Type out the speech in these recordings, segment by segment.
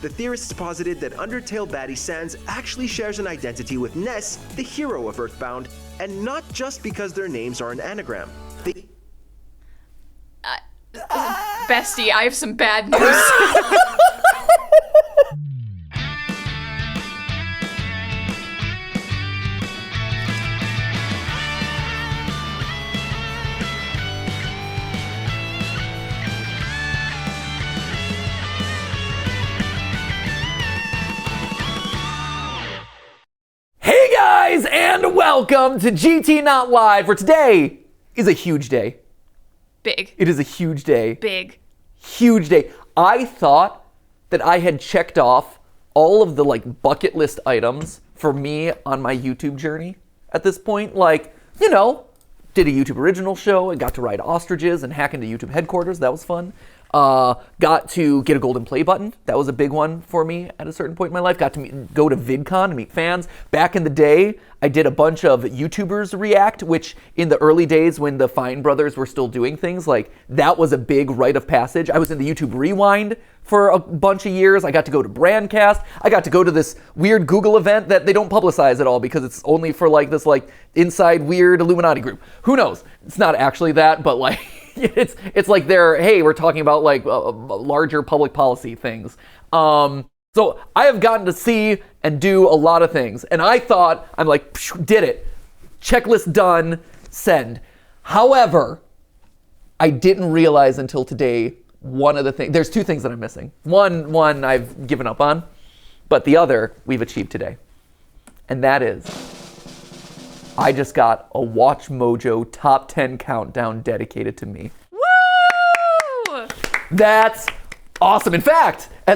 The Theorists posited that Undertale baddie Sans actually shares an identity with Ness, the hero of Earthbound, and not just because their names are an anagram. Bestie, I have some bad news. Hey guys, and welcome to GT Not Live, where today is a huge day. Big. It is a huge day. Big. Huge day. I thought that I had checked off all of the bucket list items for me on my YouTube journey at this point. Did a YouTube original show and got to ride ostriches and hack into YouTube headquarters. That was fun. Got to get a golden play button. That was a big one for me at a certain point in my life. Got to go to VidCon and meet fans. Back in the day, I did a bunch of YouTubers react, which in the early days when the Fine brothers were still doing things, that was a big rite of passage. I was in the YouTube Rewind for a bunch of years. I got to go to Brandcast. I got to go to this weird Google event that they don't publicize at all because it's only for this inside weird Illuminati group. Who knows? It's not actually that, but it's like they're, hey, we're talking about larger public policy things. So I have gotten to see and do a lot of things. And I thought, did it. Checklist done, send. However, I didn't realize until today there's two things that I'm missing. One I've given up on, but the other we've achieved today. And that is, I just got a Watch Mojo top 10 countdown dedicated to me. Woo! That's awesome. In fact, I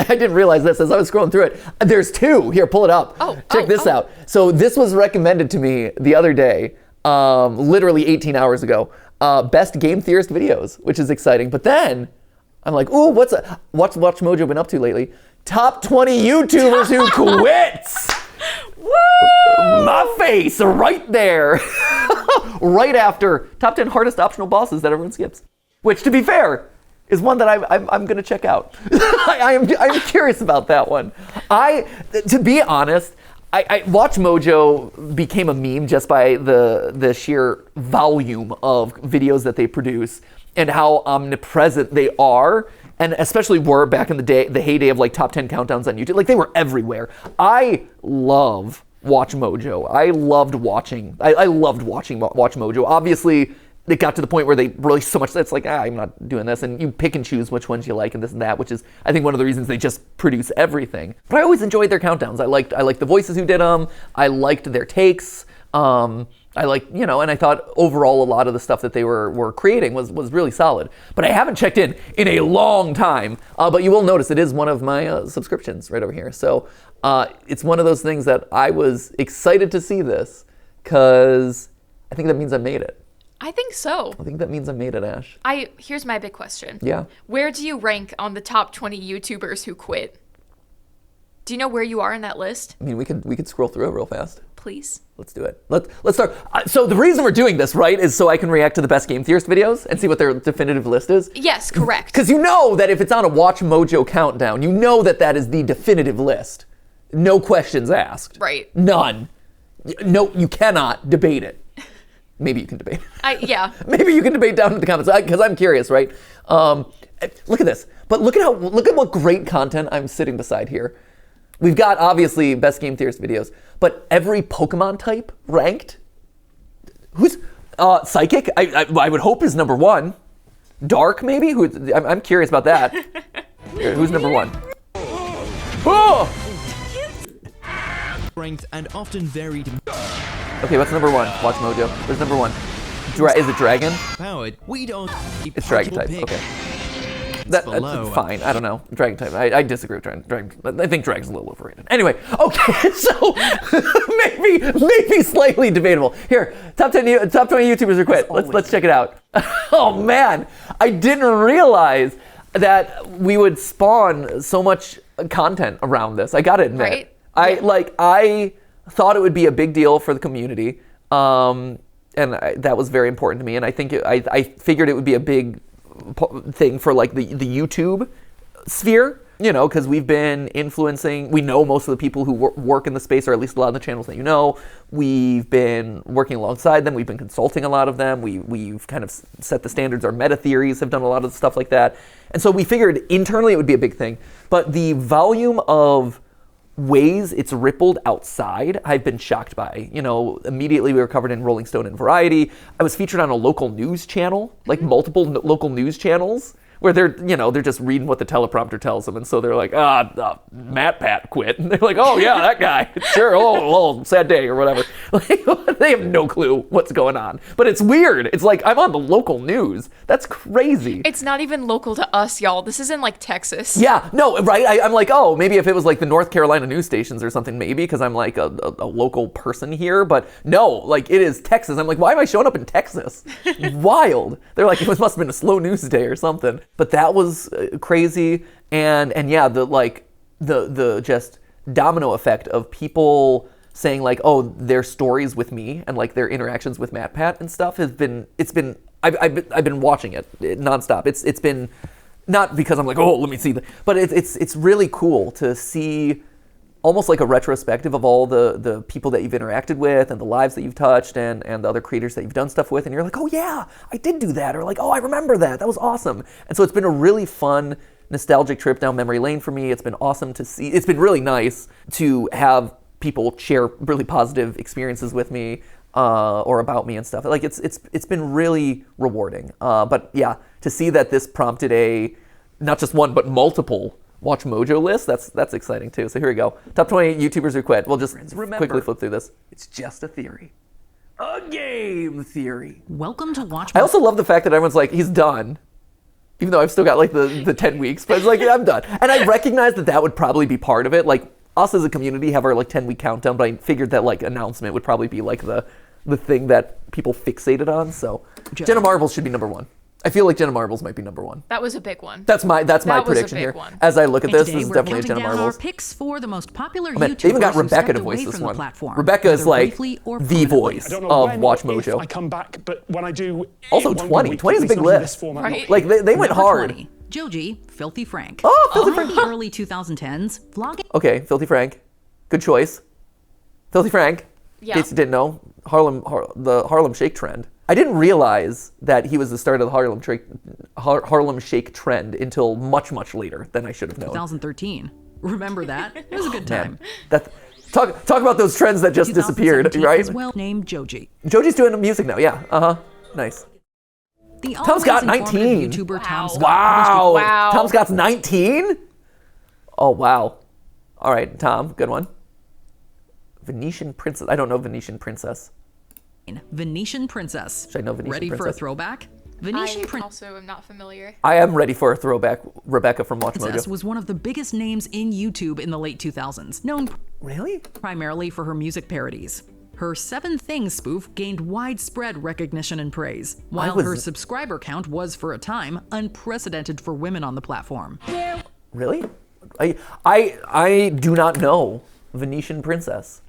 didn't realize this as I was scrolling through it. There's two. Here, pull it up. Check this out. So this was recommended to me the other day, literally 18 hours ago. Best Game Theorist videos, which is exciting. But then I'm like, ooh, what's Watch Mojo been up to lately? Top 20 YouTubers who quits. Woo! My face right there. Right after top 10 hardest optional bosses that everyone skips. Which, to be fair, is one that I'm going to check out. I'm curious about that one. To be honest, I Watch Mojo became a meme just by the sheer volume of videos that they produce and how omnipresent they are, and especially were back in the day, the heyday of top 10 countdowns on YouTube. They were everywhere. I love Watch Mojo. I loved watching Watch Mojo. Obviously, it got to the point where they released so much that's I'm not doing this, and you pick and choose which ones you like and this and that, which is I think one of the reasons they just produce everything. But I always enjoyed their countdowns. I liked the voices who did them. I liked their takes. And I thought overall a lot of the stuff that they were creating was really solid. But I haven't checked in a long time. But you will notice it is one of my subscriptions right over here. So it's one of those things that I was excited to see this because I think that means I made it. I think so. I think that means I made it, Ash. Here's my big question. Yeah. Where do you rank on the top 20 YouTubers who quit? Do you know where you are in that list? I mean, we could scroll through it real fast. Please. Let's do it. Let's start. So the reason we're doing this, right, is so I can react to the best Game Theorist videos and see what their definitive list is. Yes, correct. Because you know that if it's on a Watch Mojo countdown, you know that is the definitive list. No questions asked. Right. None. No, you cannot debate it. Maybe you can debate. Yeah. Maybe you can debate down in the comments because I'm curious, right? Look at this. But look at what great content I'm sitting beside here. We've got obviously best Game Theorist videos, but every Pokemon type ranked. Who's Psychic? I would hope is number one. Dark maybe. I'm curious about that. Who's number one? Oh! Strength and often varied. Okay, what's number one? Watch Mojo. Where's number one? Is it Dragon? Powered. We don't. It's Dragon type. Okay. That's fine. I don't know. Dragon type. I disagree with Dragon. I think Dragon's a little overrated. Anyway, okay, so maybe slightly debatable. Here, top 20 YouTubers who quit. Let's check it out. Oh man, I didn't realize that we would spawn so much content around this. I gotta admit, right? I thought it would be a big deal for the community, and that was very important to me. And I think I figured it would be a big thing for like the YouTube sphere. you know, because we've been influencing, we know most of the people who work in the space, or at least a lot of the channels that you know. We've been working alongside them. We've been consulting a lot of them. We've kind of set the standards. Our meta theories have done a lot of stuff like that. And so we figured internally it would be a big thing. But the volume of ways it's rippled outside, I've been shocked by. You know, immediately we were covered in Rolling Stone and Variety. I was featured on a local news channel, like multiple local news channels, where they're just reading what the teleprompter tells them, and so they're like, MatPat quit, and they're like, oh yeah, that guy, sure, oh, sad day or whatever. Like, they have no clue what's going on, but it's weird. It's like I'm on the local news. That's crazy. It's not even local to us, y'all. This is in like Texas. Yeah, no, right. I'm like, oh, maybe if it was like the North Carolina news stations or something, maybe because I'm like a local person here, but no, like it is Texas. I'm like, why am I showing up in Texas? Wild. They're like, it must have been a slow news day or something. But that was crazy, and yeah, the just domino effect of people saying like, oh, their stories with me and like their interactions with MatPat and stuff I've been watching it nonstop. It's been not because I'm like, oh, let me see, but it's really cool to see almost like a retrospective of all the people that you've interacted with and the lives that you've touched and the other creators that you've done stuff with. And you're like, oh yeah, I did do that. Or like, oh, I remember that. That was awesome. And so it's been a really fun, nostalgic trip down memory lane for me. It's been awesome to see. It's been really nice to have people share really positive experiences with me or about me and stuff. Like it's been really rewarding. But yeah, to see that this prompted not just one, but multiple Watch Mojo list, that's exciting too. So here we go. Top 20 YouTubers who quit. We'll just quickly flip through this. It's just a theory. A game theory. Welcome to Watch Mojo. I also love the fact that everyone's like, he's done. Even though I've still got like the 10 weeks, but it's like, yeah, I'm done. And I recognize that would probably be part of it. Like us as a community have our like 10-week countdown, but I figured that like announcement would probably be like the thing that people fixated on. So Jenna Marbles should be number one. I feel like Jenna Marbles might be number one. That was a big one. That's my prediction here. One. As I look at this, Today this is we're definitely counting Jenna down Marbles. Our picks for the most popular They even YouTubers got who Rebecca stepped to voice away this from the one. platform, Rebecca is whether like briefly or the permanently. voice I don't know of when Watch or if Mojo. I come back, but when I do, Also it won't be 20. weekly, 20 is a at big least not in list. this format. Right? Like they went Number hard. 20, Joji, Filthy Frank. Oh, Filthy In Frank. the early 2010s, vlogging. Okay, Filthy Frank. Good choice. Filthy Frank. Yeah. In case you didn't know, the Harlem Shake trend. I didn't realize that he was the start of the Harlem Shake trend until much, much later than I should have known. 2013. Remember that? It was a good time. Man, talk about those trends that just disappeared, 2017 right? As well named Joji. Joji's doing music now, yeah. Nice. The Tom Scott, always informative 19. YouTuber Tom Scott. Wow. Wow. Tom Scott's 19? Oh, wow. All right, Tom, good one. Venetian Princess. I don't know Venetian Princess. Venetian Princess. Should I know Venetian Ready Princess? for a throwback? Venetian I Princess also am not familiar. I am ready for a throwback. Rebecca from Watch Mojo. was one of the biggest names in YouTube in the late 2000s, known Really? primarily for her music parodies. Her 7 Things spoof gained widespread recognition and praise, while her subscriber count was, for a time, unprecedented for women on the platform. Really? I do not know Venetian Princess.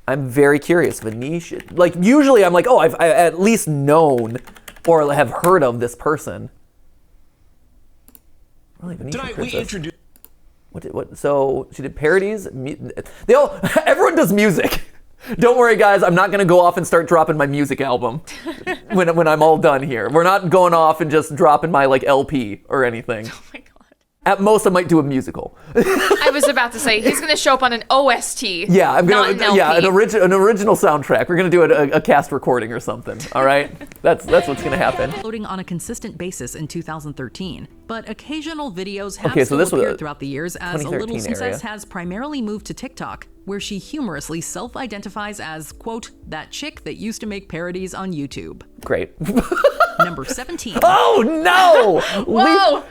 I'm very curious. Venetian. Like, usually I'm like, oh, I've at least known or have heard of this person. Really, Venetian Tonight Princess. we introduce. What? So she did parodies. Everyone does music. Don't worry, guys. I'm not gonna go off and start dropping my music album when I'm all done here. We're not going off and just dropping my like LP or anything. Oh my god. At most, I might do a musical. I was about to say he's gonna show up on an OST. Yeah, I'm not gonna. an Yeah, LP. an original soundtrack. We're gonna do a cast recording or something. All right, that's what's gonna happen. Uploading on a consistent basis in 2013, but occasional videos have Okay, so still this was appeared throughout the years as a Little 2013 Success area. has primarily moved to TikTok, where she humorously self-identifies as, quote, that chick that used to make parodies on YouTube. Great. Number 17. Oh no! Whoa!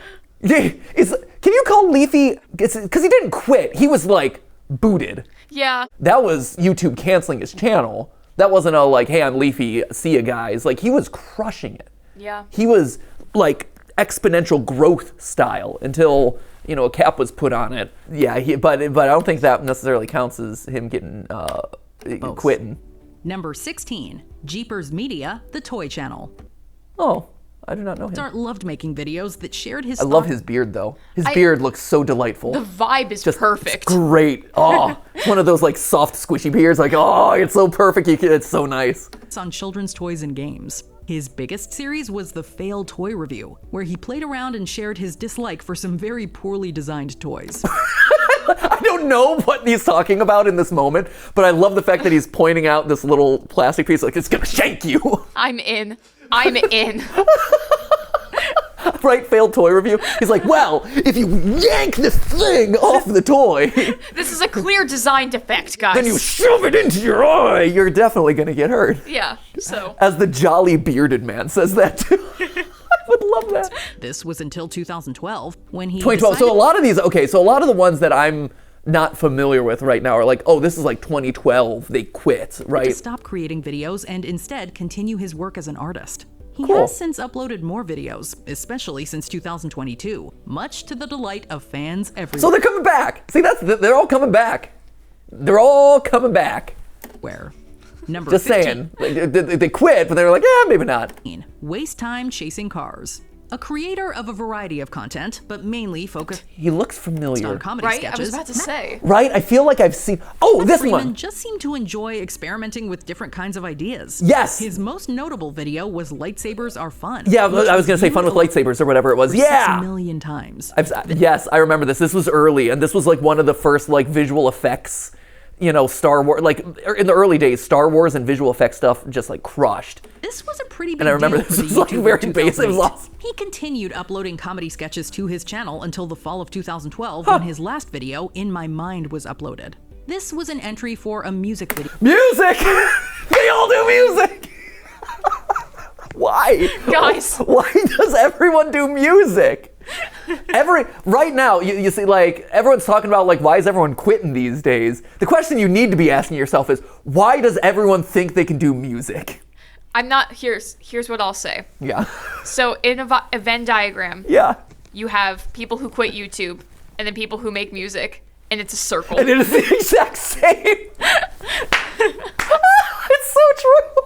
Can you call Leafy? Because he didn't quit. He was like booted. Yeah. That was YouTube canceling his channel. That wasn't a like, hey, I'm Leafy, see ya guys. Like, he was crushing it. Yeah. He was like exponential growth style until, a cap was put on it. Yeah, but I don't think that necessarily counts as him getting quitting. Number 16. Jeepers Media, the toy channel. Oh, I do not know him. Art loved making videos that shared his I love his beard, though. His beard looks so delightful. The vibe is perfect. It's great. Oh, it's one of those like soft, squishy beards. Like, oh, it's so perfect. It's so nice. on children's toys and games. His biggest series was the Fail Toy Review, where he played around and shared his dislike for some very poorly designed toys. I don't know what he's talking about in this moment, but I love the fact that he's pointing out this little plastic piece like, it's gonna shank you. I'm in. I'm in. Right, failed toy review. He's like, well, if you yank this thing off the toy, This is a clear design defect, guys. then you shove it into your eye, you're definitely gonna get hurt. Yeah, so. As the jolly bearded man says that too. I would love that. This was until 2012, when he 2012. decided So a lot of these, okay, so a lot of the ones that I'm not familiar with right now are like, oh, this is like 2012, they quit, to right? stop creating videos and instead continue his work as an artist. He Cool. has since uploaded more videos, especially since 2022, much to the delight of fans everywhere. So they're coming back. See, they're all coming back. They're all coming back. Number Just 15. saying. They quit, but they were like, yeah, maybe not. Waste time chasing cars. A creator of a variety of content, but mainly focused He looks familiar. on comedy Right? sketches. I was about to say. Right? I feel like I've seen. Oh, this Freeman one. just seemed to enjoy experimenting with different kinds of ideas. Yes. His most notable video was Lightsabers Are Fun. Yeah, which I was going to say fun with viewed lightsabers or whatever it was. 6 Yeah. million times. Yes, I remember this. This was early, and this was like one of the first like visual effects, Star Wars. Like in the early days, Star Wars and visual effects stuff just like crushed. This was a pretty big And I remember deal this for the was, like, YouTuber very in basic. It was 2008. awesome. He continued uploading comedy sketches to his channel until the fall of 2012 when his last video, In My Mind, was uploaded. This was an entry for a music video. Music. They all do music. Why? Guys. Why does everyone do music? Right now, you see, like, everyone's talking about, like, why is everyone quitting these days? The question you need to be asking yourself is, why does everyone think they can do music? I'm not. Here's what I'll say. Yeah. So in a Venn diagram, Yeah. you have people who quit YouTube and then people who make music, and it's a circle. And it is the exact same. It's so true.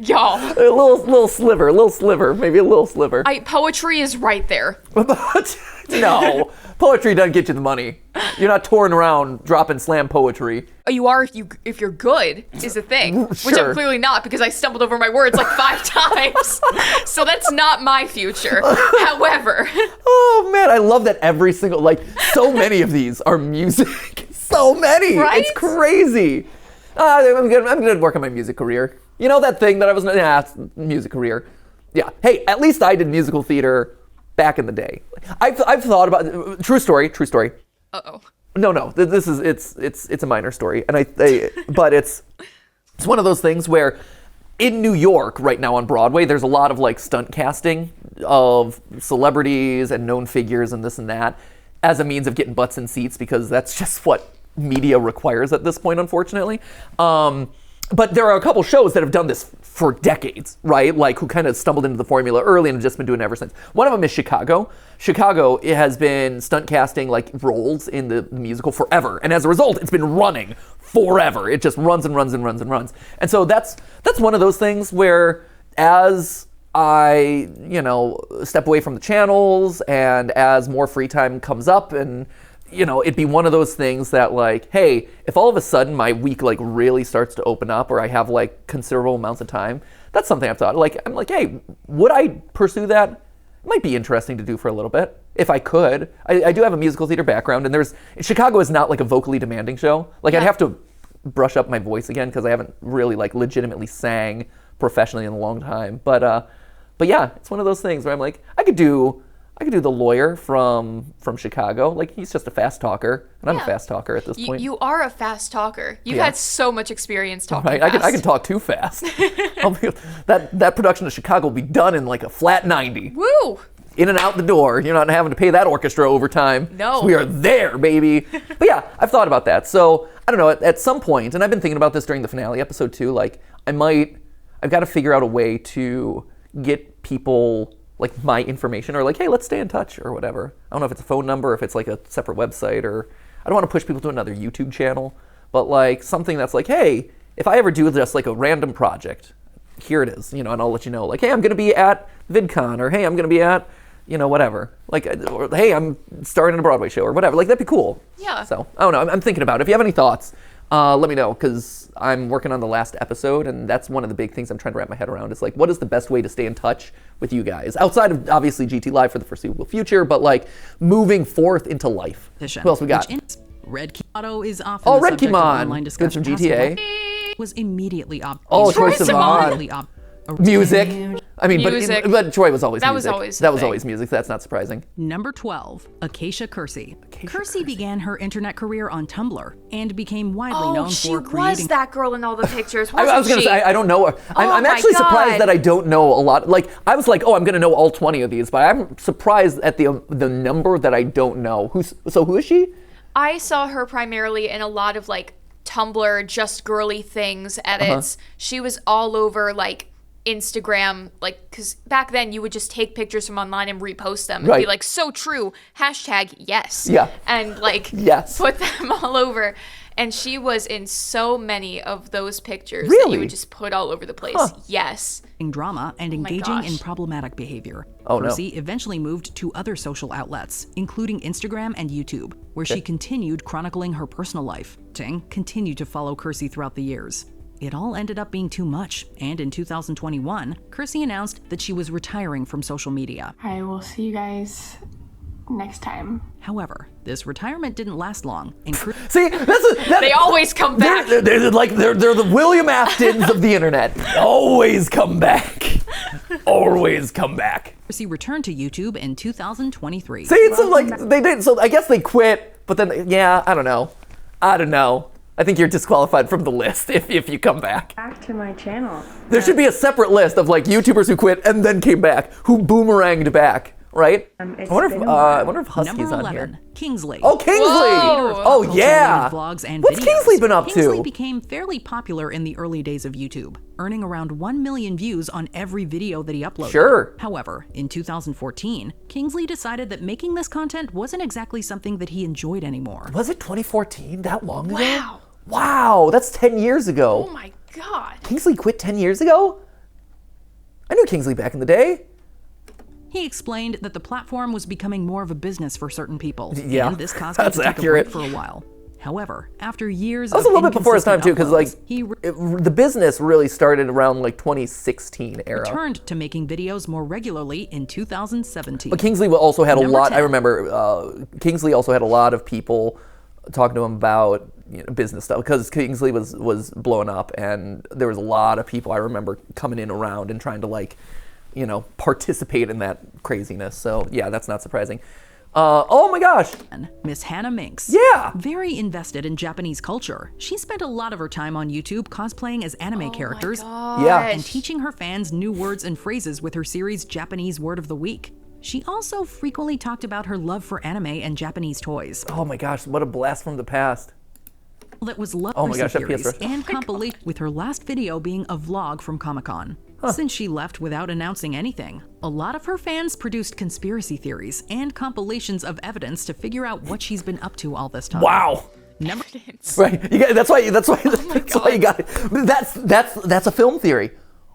Y'all. A little sliver, maybe a little sliver. Poetry is right there. But no, poetry doesn't get you the money. You're not touring around dropping slam poetry. You are if you're good is the thing, which Sure. I'm clearly not because I stumbled over my words like 5 times. So that's not my future. However, Oh man, I love that every single, like, so many of these are music. So many. Right? It's crazy. I'm gonna work on my music career. You know that thing that I was, it's music career. Yeah. Hey, at least I did musical theater back in the day. I've thought about, true story. uh-oh. No. This is it's a minor story, and but it's one of those things where in New York right now on Broadway, there's a lot of like stunt casting of celebrities and known figures and this and that as a means of getting butts in seats because that's just what media requires at this point, unfortunately. But there are a couple shows that have done this for decades, right? Like who kind of stumbled into the formula early and have just been doing it ever since. One of them is Chicago. Chicago, it has been stunt casting like roles in the musical forever. And as a result, it's been running forever. It just runs and runs and runs and runs. And so that's one of those things where as I, step away from the channels and as more free time comes up and it'd be one of those things that like, hey, if all of a sudden my week like really starts to open up or I have like considerable amounts of time, that's something I've thought. Like, I'm like, hey, would I pursue that? It might be interesting to do for a little bit if I could. I do have a musical theater background, and Chicago is not like a vocally demanding show. Like, I'd have to brush up my voice again because I haven't really like legitimately sang professionally in a long time. But yeah, it's one of those things where I'm like, I could do the lawyer from Chicago. Like, he's just a fast talker, and I'm a fast talker at this point. You are a fast talker. You've Yeah. had so much experience talking Right, fast. I can talk too fast. that production of Chicago will be done in like a flat 90. Woo! In and out the door. You're not having to pay that orchestra overtime. No. We are there, baby. But yeah, I've thought about that. So I don't know. At some point, and I've been thinking about this during the finale episode too. Like, I've got to figure out a way to get people like my information, or like, hey, let's stay in touch, or whatever. I don't know if it's a phone number, if it's like a separate website, or I don't want to push people to another YouTube channel, but like something that's like, hey, if I ever do just like a random project, here it is, and I'll let you know, like, hey, I'm going to be at VidCon, or hey, I'm going to be at, whatever. Like, or, hey, I'm starring in a Broadway show, or whatever. Like, that'd be cool. Yeah. So, I don't know. I'm thinking about it. If you have any thoughts, let me know, because I'm working on the last episode, and that's one of the big things I'm trying to wrap my head around. Is like, what is the best way to stay in touch with you guys outside of obviously gtlive for the foreseeable future, but like moving forth into life. Who else we got? Red Key Auto is often Oh, the Red subject of Keymon. online Good discussion. from GTA. Was immediately Oh, Troye Sivan. Music. I mean, Music. but Troy was always That music. was always that the was thing. always music. That's not surprising. Number 12, Acacia Kersey. Kersey began her internet career on Tumblr and became widely known she for was creating. that girl in all the pictures, wasn't I was going to she? say, I don't know. I'm my actually surprised God. that I don't know a lot. Like, I was like, oh, I'm going to know all 20 of these, but I'm surprised at the number that I don't know. Who is she? I saw her primarily in a lot of like Tumblr, just girly things edits. She was all over like Instagram, like, because back then you would just take pictures from online and repost them and be Right. like, so true, #yes. Yeah. And like Yes. put them all over. And she was in so many of those pictures that Really? you would just put all over the place. Yes. drama and engaging in gosh. problematic behavior. Oh, no. Kersey eventually moved to other social outlets, including Instagram and YouTube, where she continued chronicling her personal life. Ting continued to follow Kersey throughout the years. It all ended up being too much, and in 2021, Kersey announced that she was retiring from social media. I will see you guys next time. However, this retirement didn't last long, and See, They always come back. They're the William Aftons of the internet. Always come back. Always come back. Kersey returned to YouTube in 2023. See, it's like they did. So I guess they quit, but then I don't know. I think you're disqualified from the list if you come back. Back to my channel. There should be a separate list of like YouTubers who quit and then came back, who boomeranged back, right? I wonder if Husky's Number on 11, here. Kingsley. Oh, Kingsley! Whoa. Oh, yeah! Vlogs and What's videos. Kingsley been up to? Kingsley became fairly popular in the early days of YouTube, earning around 1 million views on every video that he uploaded. Sure. However, in 2014, Kingsley decided that making this content wasn't exactly something that he enjoyed anymore. Was it 2014? That long ago? Wow. Wow, that's 10 years ago. Oh my God. Kingsley quit 10 years ago? I knew Kingsley back in the day. He explained that the platform was becoming more of a business for certain people, Yeah, and this caused him that's to take accurate. a break for a while. However, after years That was of a little bit before his time too, because like inconsistent the business really started around like 2016 era. returned to making videos more regularly in 2017. But Kingsley also had a Number lot. 10. I remember Kingsley also had a lot of people talking to him about business stuff because Kingsley was blowing up, and there was a lot of people I remember coming in around and trying to like, participate in that craziness. So yeah, that's not surprising. Oh my gosh. Miss Hannah Minx. Yeah. Very invested in Japanese culture. She spent a lot of her time on YouTube cosplaying as anime characters Yeah. and teaching her fans new words and phrases with her series Japanese Word of the Week. She also frequently talked about her love for anime and Japanese toys. Oh my gosh, what a blast from the past. That was love Oh my gosh, FPS theories Rush. and compilation, with her last video being a vlog from Comic-Con. Since she left without announcing anything, a lot of her fans produced conspiracy theories and compilations of evidence to figure out what she's been up to all this time. Wow. Number Right. That's why you got it. That's a film theory.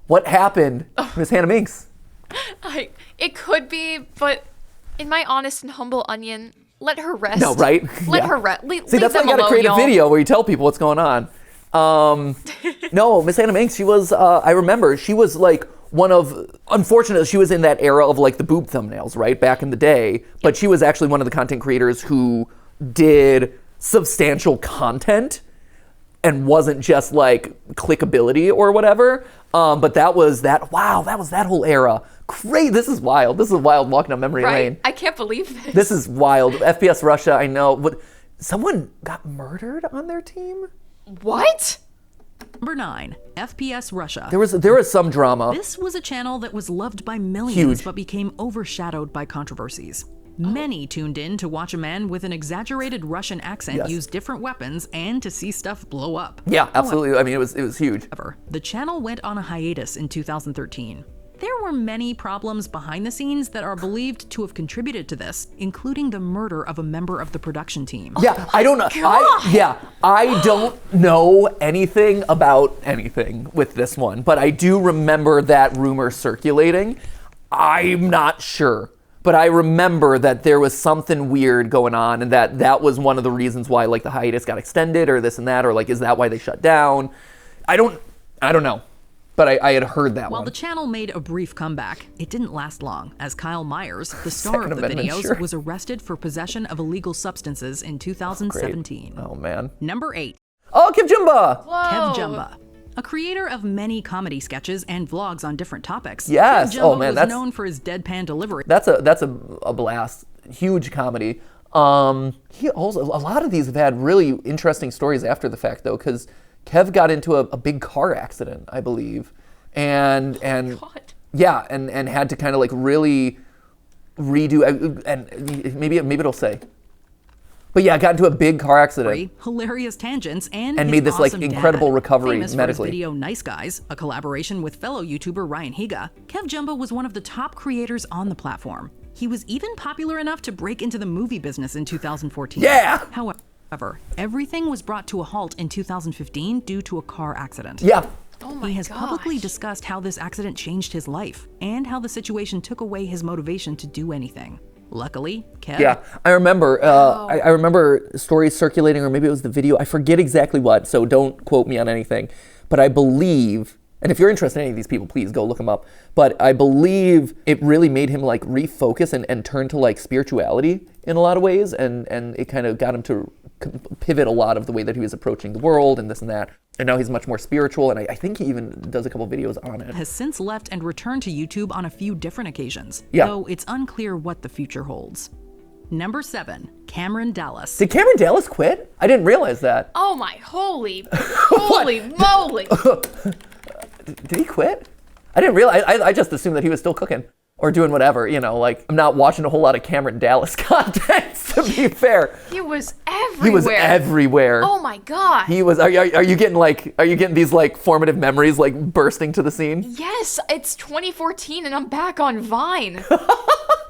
What happened, Miss Hannah Minx? It could be, but in my honest and humble onion, let her rest. No, right? Let Yeah. her rest. See, that's why you gotta create a video where you tell people what's going on. No, Miss Hannah Minx, she was, I remember, she was like unfortunately, she was in that era of like the boob thumbnails, right? Back in the day. But she was actually one of the content creators who did substantial content and wasn't just like clickability or whatever. But that was that whole era. Great, this is wild. This is wild walking down memory lane. I can't believe this. This is wild. FPS Russia, I know. But someone got murdered on their team? What? Number 9, FPS Russia. There was some drama. This was a channel that was loved by millions Huge. but became overshadowed by controversies. Many tuned in to watch a man with an exaggerated Russian accent Yes. use different weapons and to see stuff blow up. Yeah, absolutely. I mean, it was huge. However, the channel went on a hiatus in 2013. There were many problems behind the scenes that are believed to have contributed to this, including the murder of a member of the production team. Yeah, I don't know. I don't know anything about anything with this one, but I do remember that rumor circulating. I'm not sure, but I remember that there was something weird going on, and that was one of the reasons why like the hiatus got extended, or this and that, or like is that why they shut down? I don't know. But I had heard that While one. the channel made a brief comeback, it didn't last long, as Kyle Myers, the star of the Amendment, videos, sure. was arrested for possession of illegal substances in 2017. Oh, man. Number 8. Oh, Kev Jumba! Kev Jumba. A creator of many comedy sketches and vlogs on different topics, Yes. Kev Jumba Oh, man, was that's- known for his deadpan delivery. That's a blast. Huge comedy. He also, a lot of these have had really interesting stories after the fact, though, because Kev got into a big car accident, I believe. And yeah, and had to kind of like really redo, and maybe it'll say. But yeah, got into a big car accident. Hilarious tangents and And his made this, like, awesome incredible dad. recovery Famous medically. For his video Nice Guys, a collaboration with fellow YouTuber Ryan Higa, Kev Jumba was one of the top creators on the platform. He was even popular enough to break into the movie business in 2014. Yeah! However, everything was brought to a halt in 2015 due to a car accident. Yeah. Oh my He has gosh. publicly discussed how this accident changed his life and how the situation took away his motivation to do anything. Luckily, Kev. Yeah, I remember. I remember stories circulating, or maybe it was the video. I forget exactly what, so don't quote me on anything. But I believe, and if you're interested in any of these people, please go look them up. But I believe it really made him like refocus and turn to like spirituality in a lot of ways, and it kind of got him to pivot a lot of the way that he was approaching the world and this and that. And now he's much more spiritual, and I think he even does a couple videos on it. Has since left and returned to YouTube on a few different occasions, Yeah. though it's unclear what the future holds. Number 7, Cameron Dallas. Did Cameron Dallas quit? I didn't realize that. Oh my holy moly. Did he quit? I didn't realize. I just assumed that he was still cooking or doing whatever. You know, like I'm not watching a whole lot of Cameron Dallas content. To be fair, He was everywhere. he was everywhere. Oh my god. He was. Are you getting these like formative memories like bursting to the scene? Yes, it's 2014 and I'm back on Vine.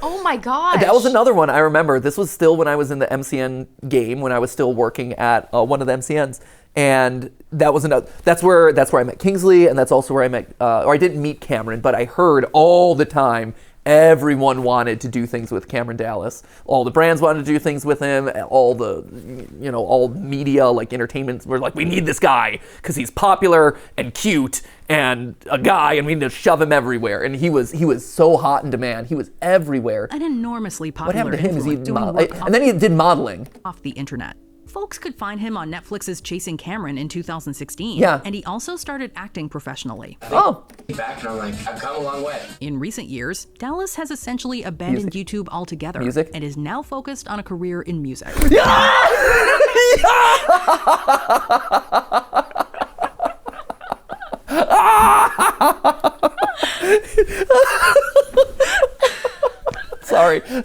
Oh my god. That was another one I remember. This was still when I was in the MCN game, when I was still working at one of the MCNs, and that was another. That's where I met Kingsley, and that's also where I met. Or I didn't meet Cameron, but I heard all the time everyone wanted to do things with Cameron Dallas. All the brands wanted to do things with him. All the, all media, like entertainment, were like, we need this guy because he's popular and cute and a guy, and we need to shove him everywhere. And he was so hot in demand. He was everywhere. An enormously What popular happened to him? Is he influence doing work and then he did modeling. off the internet. Folks could find him on Netflix's Chasing Cameron in 2016. Yeah. And he also started acting professionally. Oh, Back and I'm like, I've come a long way. In recent years, Dallas has essentially abandoned YouTube altogether Music? and is now focused on a career in music.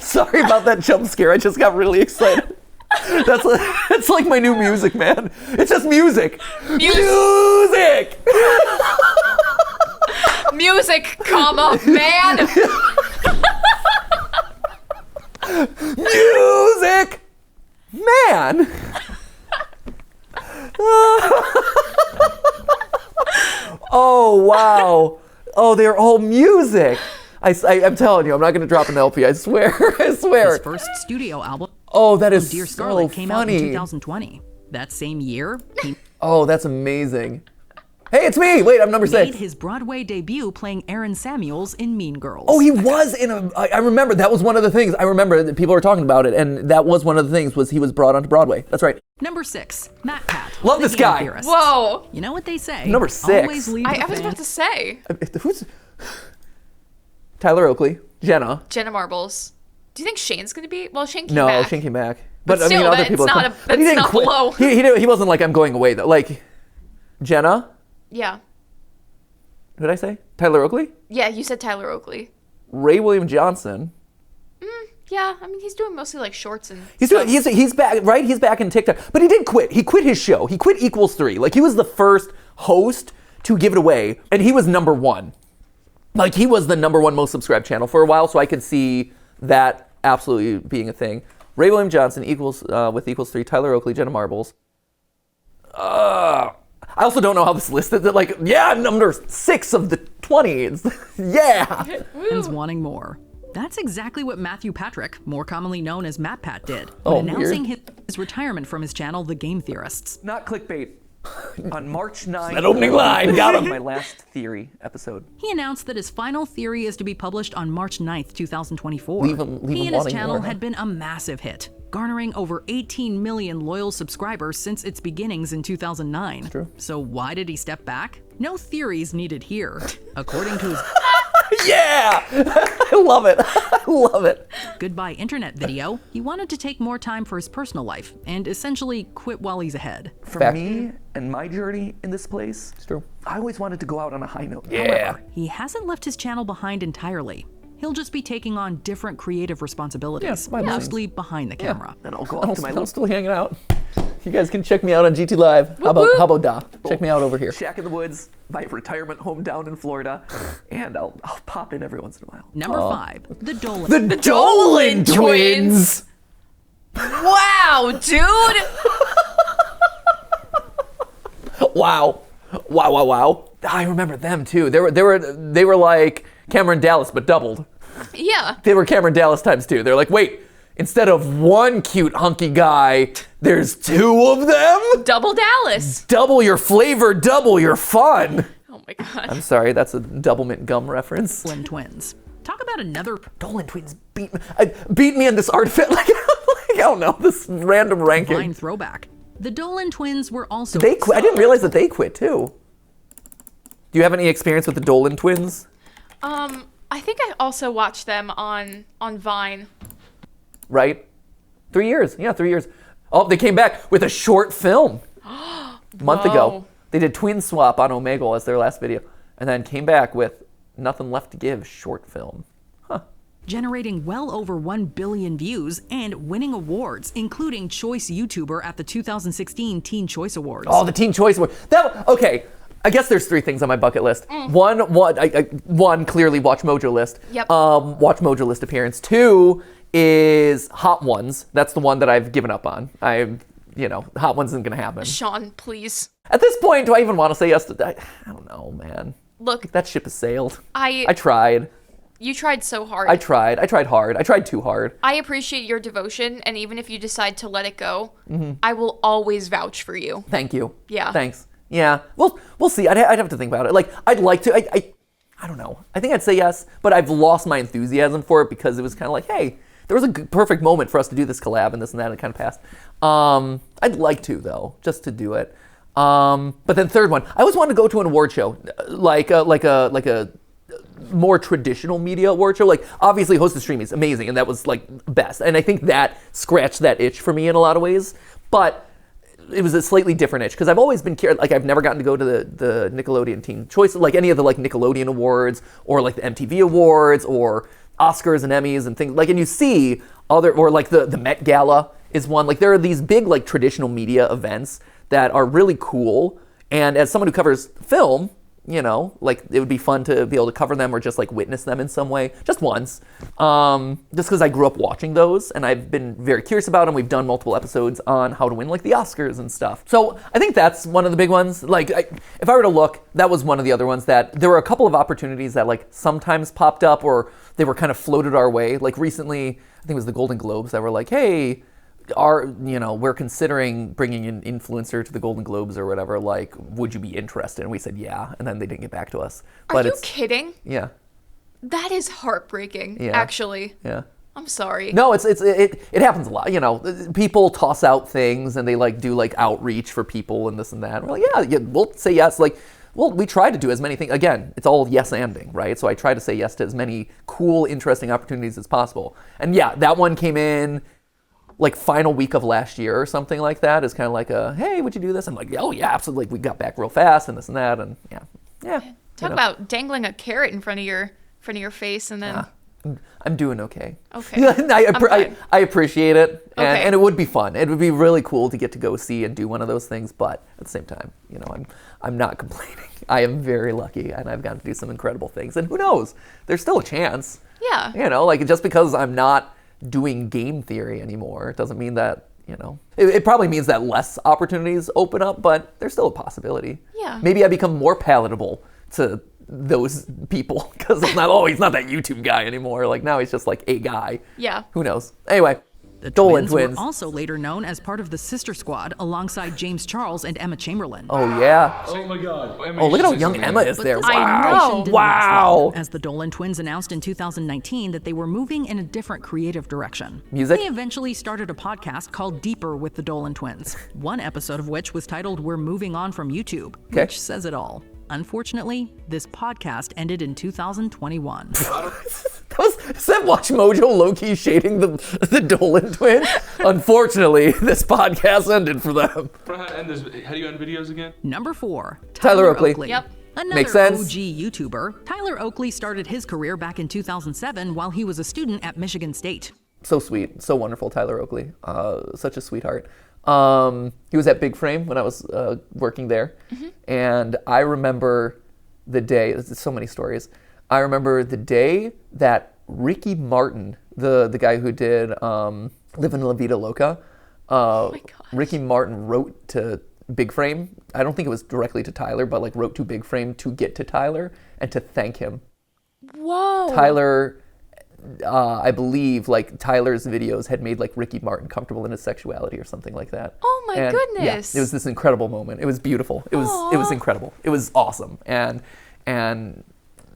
Sorry about that jump scare. I just got really excited. It's like my new music, man. It's just music. Music. Music, comma, man. Music, man. Oh wow. Oh, they're all music. I'm telling you, I'm not going to drop an LP. I swear. I swear. His first studio album, Oh, that is Dear so Scarlet, came out in funny. 2020. That same year, he Oh, that's amazing. Hey, it's me. Wait, I'm number made 6. his Broadway debut playing Aaron Samuels in Mean Girls. Oh, he was in a. I remember that was one of the things. I remember that people were talking about it, and that was one of the things was he was brought onto Broadway. That's right. Number 6, MatPat. Love the this game guy. theorist. Whoa. You know what they say? Number 6. Always leave I the was fan- about to say. Who's Tyler Oakley, Jenna? Jenna Marbles. Do you think Shane's gonna be? Well, Shane came No, back. Shane came back. But I mean, still, other that's people. not have a- come- but he that's didn't not quit. below. He wasn't like I'm going away though. Like Jenna. Yeah. What did I say? Tyler Oakley, Yeah, you said Tyler Oakley. Ray William Johnson. Yeah, I mean he's doing mostly like shorts and He's back, right? He's back in TikTok, but he did quit. He quit his show. He quit Equals 3. Like he was the first host to give it away, and he was number 1. Like, he was the #1 most subscribed channel for a while, so I could see that absolutely being a thing. Ray William Johnson with equals 3, Tyler Oakley, Jenna Marbles. I also don't know how this listed. That like, yeah, number 6 of the 20s. Yeah. Fans wanting more. That's exactly what Matthew Patrick, more commonly known as MatPat, did Oh, when announcing weird. his retirement from his channel, The Game Theorists. Not clickbait. On March 9th. That opening line, got him. My last theory episode. He announced that his final theory is to be published on March 9th, 2024. Leave him He and his wanting channel more, man. had been a massive hit, garnering over 18 million loyal subscribers since its beginnings in 2009. True. So why did he step back? No theories needed here. According to his Yeah! I love it. I love it. goodbye internet video, he wanted to take more time for his personal life and essentially quit while he's ahead. For me and my journey in this place, it's true. I always wanted to go out on a high note. Yeah. However, He hasn't left his channel behind entirely. He'll just be taking on different creative responsibilities, behind the scenes. mostly behind the camera. then I'll go off to my I'm little still hanging out. You guys can check me out on GT Live. How about Da? Check me out over here. Shack in the woods, my retirement home down in Florida, and I'll pop in every once in a while. Number 5, the Dolan. The Dolan twins. Wow, dude. Wow. I remember them too. They were like Cameron Dallas but doubled. Yeah. They were Cameron Dallas times 2. They're like, wait, instead of one cute hunky guy, there's 2 of them? Double Dallas. Double your flavor, double your fun. Oh my god. I'm sorry, that's a Doublemint gum reference. Dolan twins. Talk about another Dolan twins beat me in this artifact. Like, I don't know, this random ranking. Vine throwback. The Dolan twins were also They quit. I didn't realize that they quit too. Do you have any experience with the Dolan twins? I think I also watched them on Vine. Right? 3 years. Yeah, 3 years. Oh, they came back with a short film a month ago. Whoa. They did Twin Swap on Omegle as their last video, and then came back with Nothing Left to Give short film. generating well over 1 billion views and winning awards, including Choice YouTuber at the 2016 Teen Choice Awards. Oh, the Teen Choice Award. Okay. I guess there's 3 things on my bucket list. One, clearly Watch Mojo list. Yep. Watch Mojo list appearance. 2 is Hot Ones. That's the one that I've given up on. Hot Ones isn't gonna happen. Sean, please. At this point, do I even want to say yes to that? I don't know, man. Look, That ship has sailed. I tried. you tried so hard. I tried hard. I tried too hard. I appreciate your devotion, and even if you decide to let it go, I will always vouch for you. Thank you. Yeah. Thanks. Yeah. Well, we'll see. I'd have to think about it. Like, I'd like to. I don't know. I think I'd say yes, but I've lost my enthusiasm for it because it was kind of like, hey, there was a perfect moment for us to do this collab and this and that, and it kind of passed. I'd like to though, just to do it. But then third one, I always wanted to go to an award show, like a more traditional media award show. Like, obviously Host of Stream is amazing, and that was like best. And I think that scratched that itch for me in a lot of ways. But it was a slightly different itch because I've always been like I've never gotten to go to the Nickelodeon Teen Choice, like any of the like Nickelodeon awards or like the MTV awards or Oscars and Emmys and things like. And you see other, or like the Met Gala is one. Like, there are these big like traditional media events that are really cool. And as someone who covers film, like, it would be fun to be able to cover them or just like witness them in some way, just once. Just because I grew up watching those and I've been very curious about them. We've done multiple episodes on how to win like the Oscars and stuff. So I think that's one of the big ones. Like, if I were to look, that was one of the other ones that there were a couple of opportunities that like sometimes popped up or they were kind of floated our way. Like recently, I think it was the Golden Globes that were like, hey, we're considering bringing an influencer to the Golden Globes or whatever, like, would you be interested? And we said, yeah. And then they didn't get back to us. Are you kidding? Yeah. That is heartbreaking, Yeah. actually. Yeah. I'm sorry. No, it happens a lot. People toss out things and they like do like outreach for people and this and that. We're like, yeah, we'll say yes. Like, well, we try to do as many things. Again, it's all yes-anding, right? So I try to say yes to as many cool, interesting opportunities as possible. And yeah, that one came in like final week of last year or something like that. Is kind of like hey, would you do this? I'm like, oh yeah, absolutely. Like, we got back real fast and this and that, and yeah. Talk about dangling a carrot in front of your face and then I'm doing okay. Okay. I appreciate it, Okay. and it would be fun. It would be really cool to get to go see and do one of those things. But at the same time, I'm not complaining. I am very lucky, and I've gotten to do some incredible things. And who knows? There's still a chance. Yeah. Like just because I'm not doing game theory anymore, it doesn't mean that. It probably means that less opportunities open up, but there's still a possibility. Yeah. Maybe I become more palatable to those people because he's not that YouTube guy anymore. Like now he's just like a guy. Yeah. Who knows? Anyway, The Dolan twins twins. were also later known as part of the Sister Squad alongside James Charles and Emma Chamberlain. Oh yeah. Oh my God. Oh, look at how young Emma is there. This I collaboration know. didn't last Wow. long, as the Dolan twins announced in 2019 that they were moving in a different creative direction. Music? They eventually started a podcast called Deeper with the Dolan twins, one episode of which was titled We're Moving On from YouTube, Okay. which says it all. Unfortunately, this podcast ended in 2021. Is that Watch Mojo low-key shading the Dolan twins? Unfortunately, this podcast ended for them. How do you end videos again? Number 4, Tyler Oakley. Yep. Another Makes sense. OG YouTuber, Tyler Oakley started his career back in 2007 while he was a student at Michigan State. So sweet, so wonderful, Tyler Oakley. Such a sweetheart. He was at Big Frame when I was working there, and I remember the day. There's so many stories. I remember the day that Ricky Martin, the guy who did Live in La Vida Loca, Ricky Martin wrote to Big Frame. I don't think it was directly to Tyler, but like wrote to Big Frame to get to Tyler and to thank him. Whoa. Tyler, I believe, like Tyler's videos had made like Ricky Martin comfortable in his sexuality or something like that. Oh my goodness. Yeah, it was this incredible moment. It was beautiful. It was incredible. It was awesome. And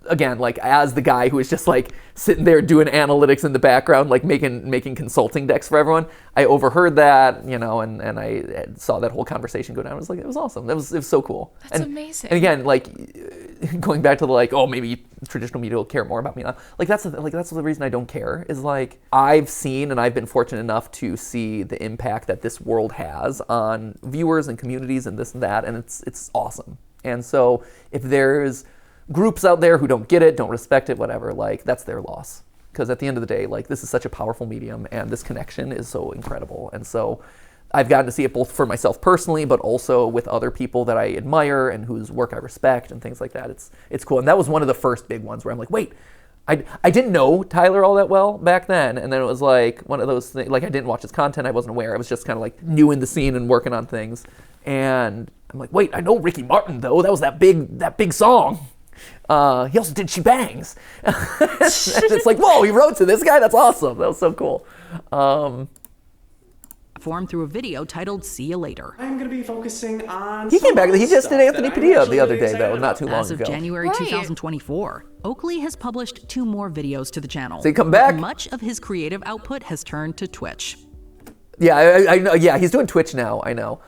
again, like as the guy who was just like sitting there doing analytics in the background, like making consulting decks for everyone, I overheard that, and I saw that whole conversation go down. I was like, it was awesome. It was so cool. That's amazing. And again, like going back to the like, oh, maybe traditional media will care more about me now. Like that's the reason I don't care is like I've seen and I've been fortunate enough to see the impact that this world has on viewers and communities and this and that, and it's awesome. And so if there's groups out there who don't get it, don't respect it, whatever, like that's their loss. Because at the end of the day, like this is such a powerful medium and this connection is so incredible. And so I've gotten to see it both for myself personally, but also with other people that I admire and whose work I respect and things like that. It's cool. And that was one of the first big ones where I'm like, wait, I didn't know Tyler all that well back then. And then it was like one of those things, like I didn't watch his content, I wasn't aware. I was just kind of like new in the scene and working on things. And I'm like, wait, I know Ricky Martin though. That was that big song. He also did She Bangs. And it's like, whoa, he wrote to this guy? That's awesome. That was so cool. Formed through a video titled See You Later. I'm going to be focusing on. He came back. He just stuff did Anthony that I'm Padilla actually the other really day, though, excited not too long As of ago. January Right. 2024, Oakley has published 2 more videos to the channel. So he come back? Much of his creative output has turned to Twitch. Yeah, I know. Yeah, he's doing Twitch now. I know.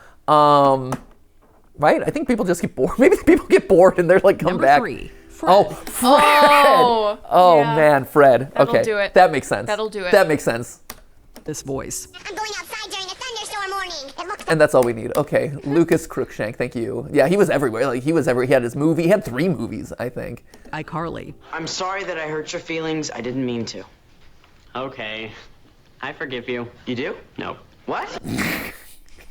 Right? I think people just get bored. Maybe people get bored and they're like, come Number back. 3, Fred. Oh, Fred. Oh, yeah. man, Fred. That'll Okay, do it. that makes sense. That'll do it. That makes sense. This voice. I'm going outside during a thunderstorm warning. It looks And that's all we need. Okay, Lucas Crookshank, thank you. Yeah, he was everywhere. Like he had his movie. He had 3 movies, I think. iCarly. I'm sorry that I hurt your feelings. I didn't mean to. Okay. I forgive you. You do? No. What?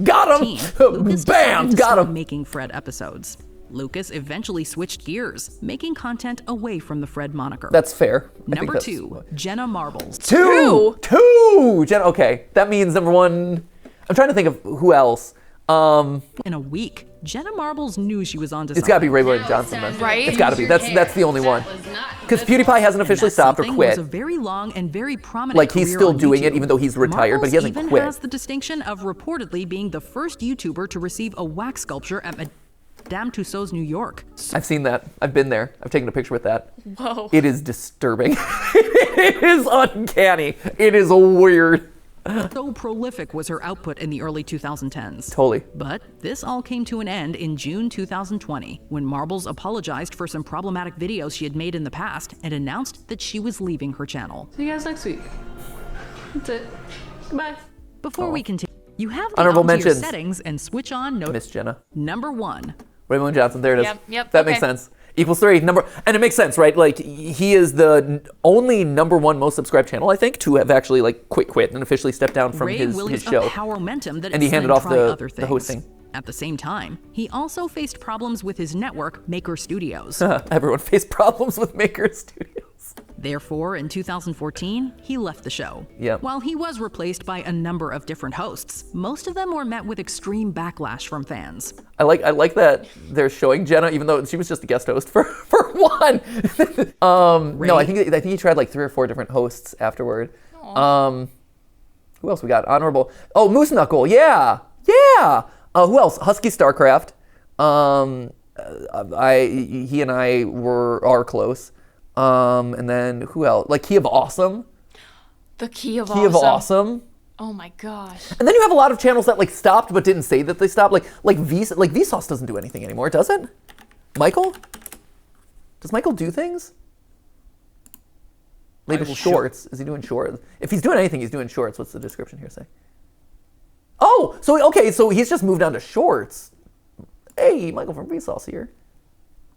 Got Teen, him! Lucas Bam! decided to Got stop him! making Fred episodes. Lucas eventually switched gears, making content away from the Fred moniker. That's fair. I think Number that's- 2, Jenna Marbles. Two! Jenna, okay, that means number 1. I'm trying to think of who else. In a week, Jenna Marbles knew she was onto It's got to be something. Ray William Johnson then. Right? It's got to be. That's the only one. Because PewDiePie hasn't officially That stopped or something quit. was a very long and very prominent Like, he's career still on doing it YouTube. even though he's retired, but he hasn't Marbles quit. even has the distinction of reportedly being the first YouTuber to receive a wax sculpture at Madame Tussauds, New York. I've seen that. I've been there. I've taken a picture with that. Whoa. It is disturbing. It is uncanny. It is weird. So prolific was her output in the early 2010s. Totally. But this all came to an end in June 2020 when Marbles apologized for some problematic videos she had made in the past and announced that she was leaving her channel. See you guys next week. That's it. Goodbye. Before we continue, you have the Honorable onto your mentions. settings and switch on Miss Jenna. Number 1. Ray William Johnson. There it is. Yep, That makes okay. sense. Equals 3. And it makes sense, right? Like, he is the only #1 most subscribed channel, I think, to have actually, like, quit and officially stepped down from his show. A power-momentum that and he handed off the hosting. At the same time, he also faced problems with his network, Maker Studios. Everyone faced problems with Maker Studios. Therefore, in 2014, he left the show. Yep. While he was replaced by a number of different hosts, most of them were met with extreme backlash from fans. I like that they're showing Jenna, even though she was just a guest host for one. No, I think he tried like 3 or 4 different hosts afterward. Who else we got? Honorable. Oh, Moose Knuckle. Yeah. Who else? Husky Starcraft. He and I are close. And then who else? Like Key of Awesome. The Key of Awesome. Oh my gosh. And then you have a lot of channels that like stopped but didn't say that they stopped. Like Vsauce doesn't do anything anymore, does it? Michael? Does Michael do things? Maybe shorts. Is he doing shorts? If he's doing anything, he's doing shorts. What's the description here say? Oh, so he's just moved on to shorts. Hey, Michael from Vsauce here.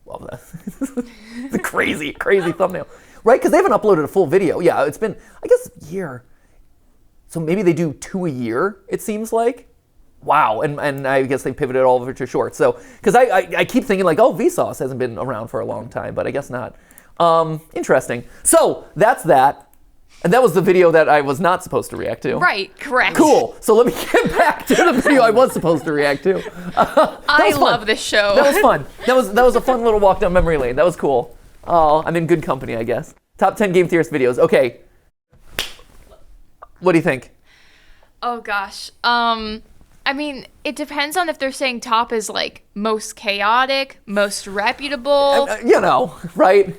Love that. It's a crazy thumbnail. Right? Because they haven't uploaded a full video. Yeah, it's been, I guess, a year. So maybe they do 2 a year, it seems like. Wow. And I guess they pivoted all over to shorts. So, because I keep thinking like, oh, Vsauce hasn't been around for a long time, but I guess not. Interesting. So, that's that. And that was the video that I was not supposed to react to. Right, correct. Cool. So let me get back to the video I was supposed to react to. I love this show. That was fun. That was a fun little walk down memory lane. That was cool. Oh, I'm in good company, I guess. Top 10 Game Theorist videos. Okay. What do you think? Oh gosh. I mean, it depends on if they're saying top is like most chaotic, most reputable. Right?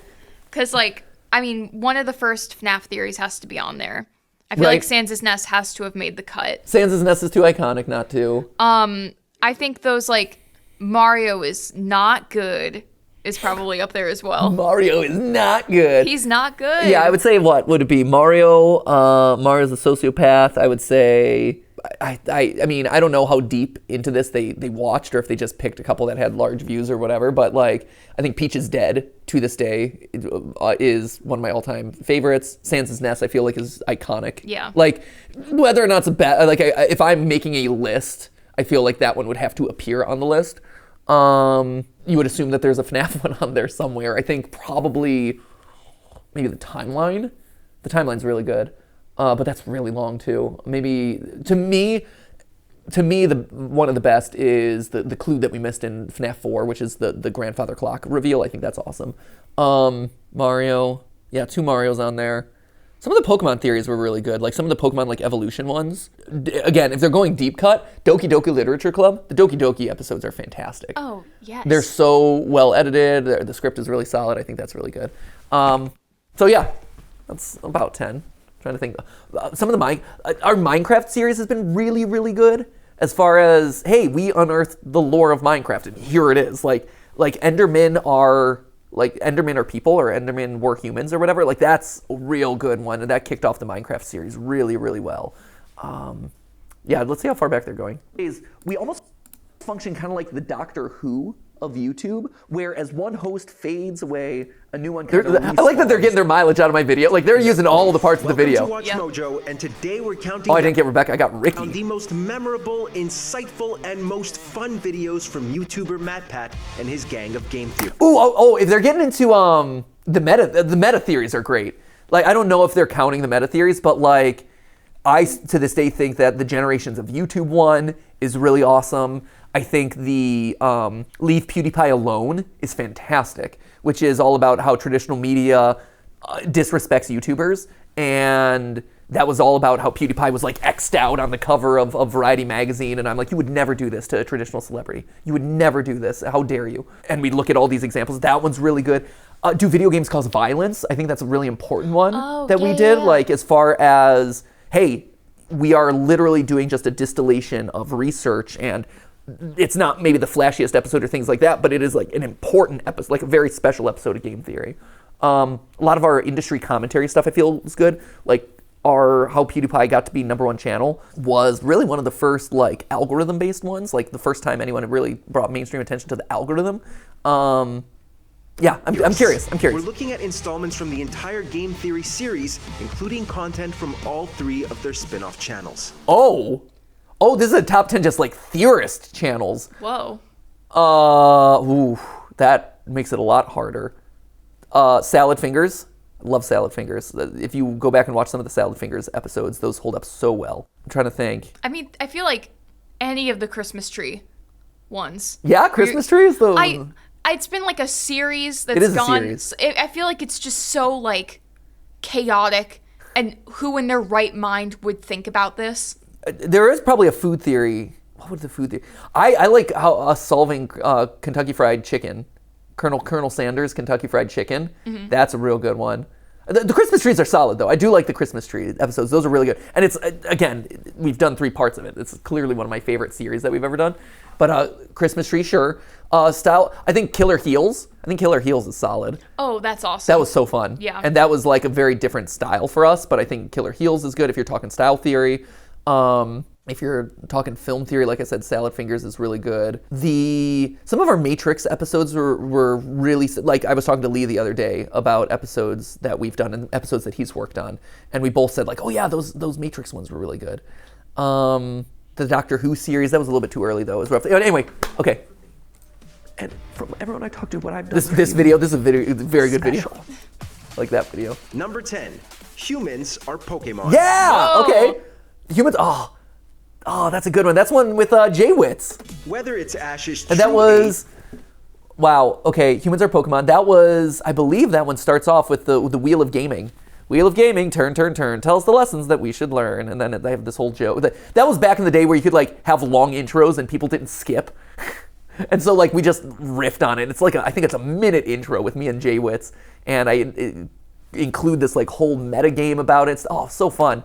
Because like, I mean, one of the first FNAF theories has to be on there. I feel like Sans' Nest has to have made the cut. Sans' Nest is too iconic not to. I think those like Mario is not good is probably up there as well. Mario is not good. He's not good. Yeah, I would say what would it be? Mario's a sociopath. I would say I mean, I don't know how deep into this they watched or if they just picked a couple that had large views or whatever, but like I think Peach is Dead to this day is one of my all-time favorites. Sans' Nest I feel like is iconic. Yeah. Like whether or not it's a bad, like if I'm making a list, I feel like that one would have to appear on the list. You would assume that there's a FNAF one on there somewhere. I think probably maybe the timeline. The timeline's really good. But that's really long too. Maybe to me, the one of the best is the clue that we missed in FNAF 4, which is the grandfather clock reveal. I think that's awesome. Mario, yeah, 2 Marios on there. Some of the Pokemon theories were really good. Like some of the Pokemon like evolution ones. Again, if they're going deep cut, Doki Doki Literature Club, the Doki Doki episodes are fantastic. Oh yes. They're so well edited. The script is really solid. I think that's really good. So yeah, that's about 10. Trying to think. Some of our Minecraft series has been really, really good. As far as, hey, we unearthed the lore of Minecraft, and here it is. Like Endermen are people, or Endermen were humans, or whatever. Like that's a real good one, and that kicked off the Minecraft series really, really well. Yeah, let's see how far back they're going. We almost function kind of like the Doctor Who of YouTube, where as one host fades away, a new one kind of respawns. I like that they're getting their mileage out of my video. Like they're using all the parts of the video. Welcome to Watch Mojo, and today we're counting Oh, I didn't get Rebecca, I got down Ricky. the most memorable, insightful, and most fun videos from YouTuber MatPat and his gang of game theorists. Oh, if they're getting into the meta theories are great. Like I don't know if they're counting the meta theories, but like I to this day think that the Generations of YouTube one is really awesome. I think the Leave PewDiePie Alone is fantastic, which is all about how traditional media disrespects YouTubers. And that was all about how PewDiePie was like X'd out on the cover of Variety magazine. And I'm like, you would never do this to a traditional celebrity. You would never do this. How dare you? And we look at all these examples. That one's really good. Do video games cause violence? I think that's a really important one we did. Yeah. Like as far as, hey, we are literally doing just a distillation of research, and it's not maybe the flashiest episode or things like that, but it is like an important episode, like a very special episode of game theory. A lot of our industry commentary stuff I feel is good. Like how PewDiePie got to be #1 channel was really one of the first like algorithm based ones. Like the first time anyone really brought mainstream attention to the algorithm. Yeah, I'm curious. We're looking at installments from the entire Game Theory series, including content from all 3 of their spin-off channels. Oh, this is a top 10 just like Theorist channels. Whoa. That makes it a lot harder. Salad Fingers. I love Salad Fingers. If you go back and watch some of the Salad Fingers episodes, those hold up so well. I'm trying to think. I mean, I feel like any of the Christmas tree ones. Yeah, Christmas tree is the... It's been like a series that's it is gone. A series. I feel like it's just so like chaotic, and who in their right mind would think about this? There is probably a food theory. What was the food theory? I like how solving Kentucky Fried Chicken, Colonel Sanders Kentucky Fried Chicken. Mm-hmm. That's a real good one. The Christmas trees are solid though. I do like the Christmas tree episodes. Those are really good. And it's again, we've done 3 parts of it. It's clearly one of my favorite series that we've ever done. But Christmas tree, sure. Style, I think Killer Heels. I think Killer Heels is solid. Oh, that's awesome. That was so fun. Yeah. And that was like a very different style for us. But I think Killer Heels is good if you're talking style theory. If you're talking film theory, like I said, Salad Fingers is really good. Some of our Matrix episodes were really, like I was talking to Lee the other day about episodes that we've done and episodes that he's worked on. And we both said like, oh yeah, those Matrix ones were really good. The Doctor Who series, that was a little bit too early though. It was rough. Anyway, okay. And from everyone I talked to, what I've done. This is a very good video. I like that video. Number 10, humans are Pokemon. Yeah, okay. Humans, that's a good one. That's one with J-Wits. Whether it's Ash's and that was, wow, okay, humans are Pokemon. That was, I believe that one starts off with the Wheel of Gaming. Wheel of Gaming, turn, tell us the lessons that we should learn. And then they have this whole joke. That was back in the day where you could like have long intros and people didn't skip. And so like we just riffed on it. It's like, I think it's a minute intro with me and J-Wits. And I include this like whole meta game about it. It's, so fun.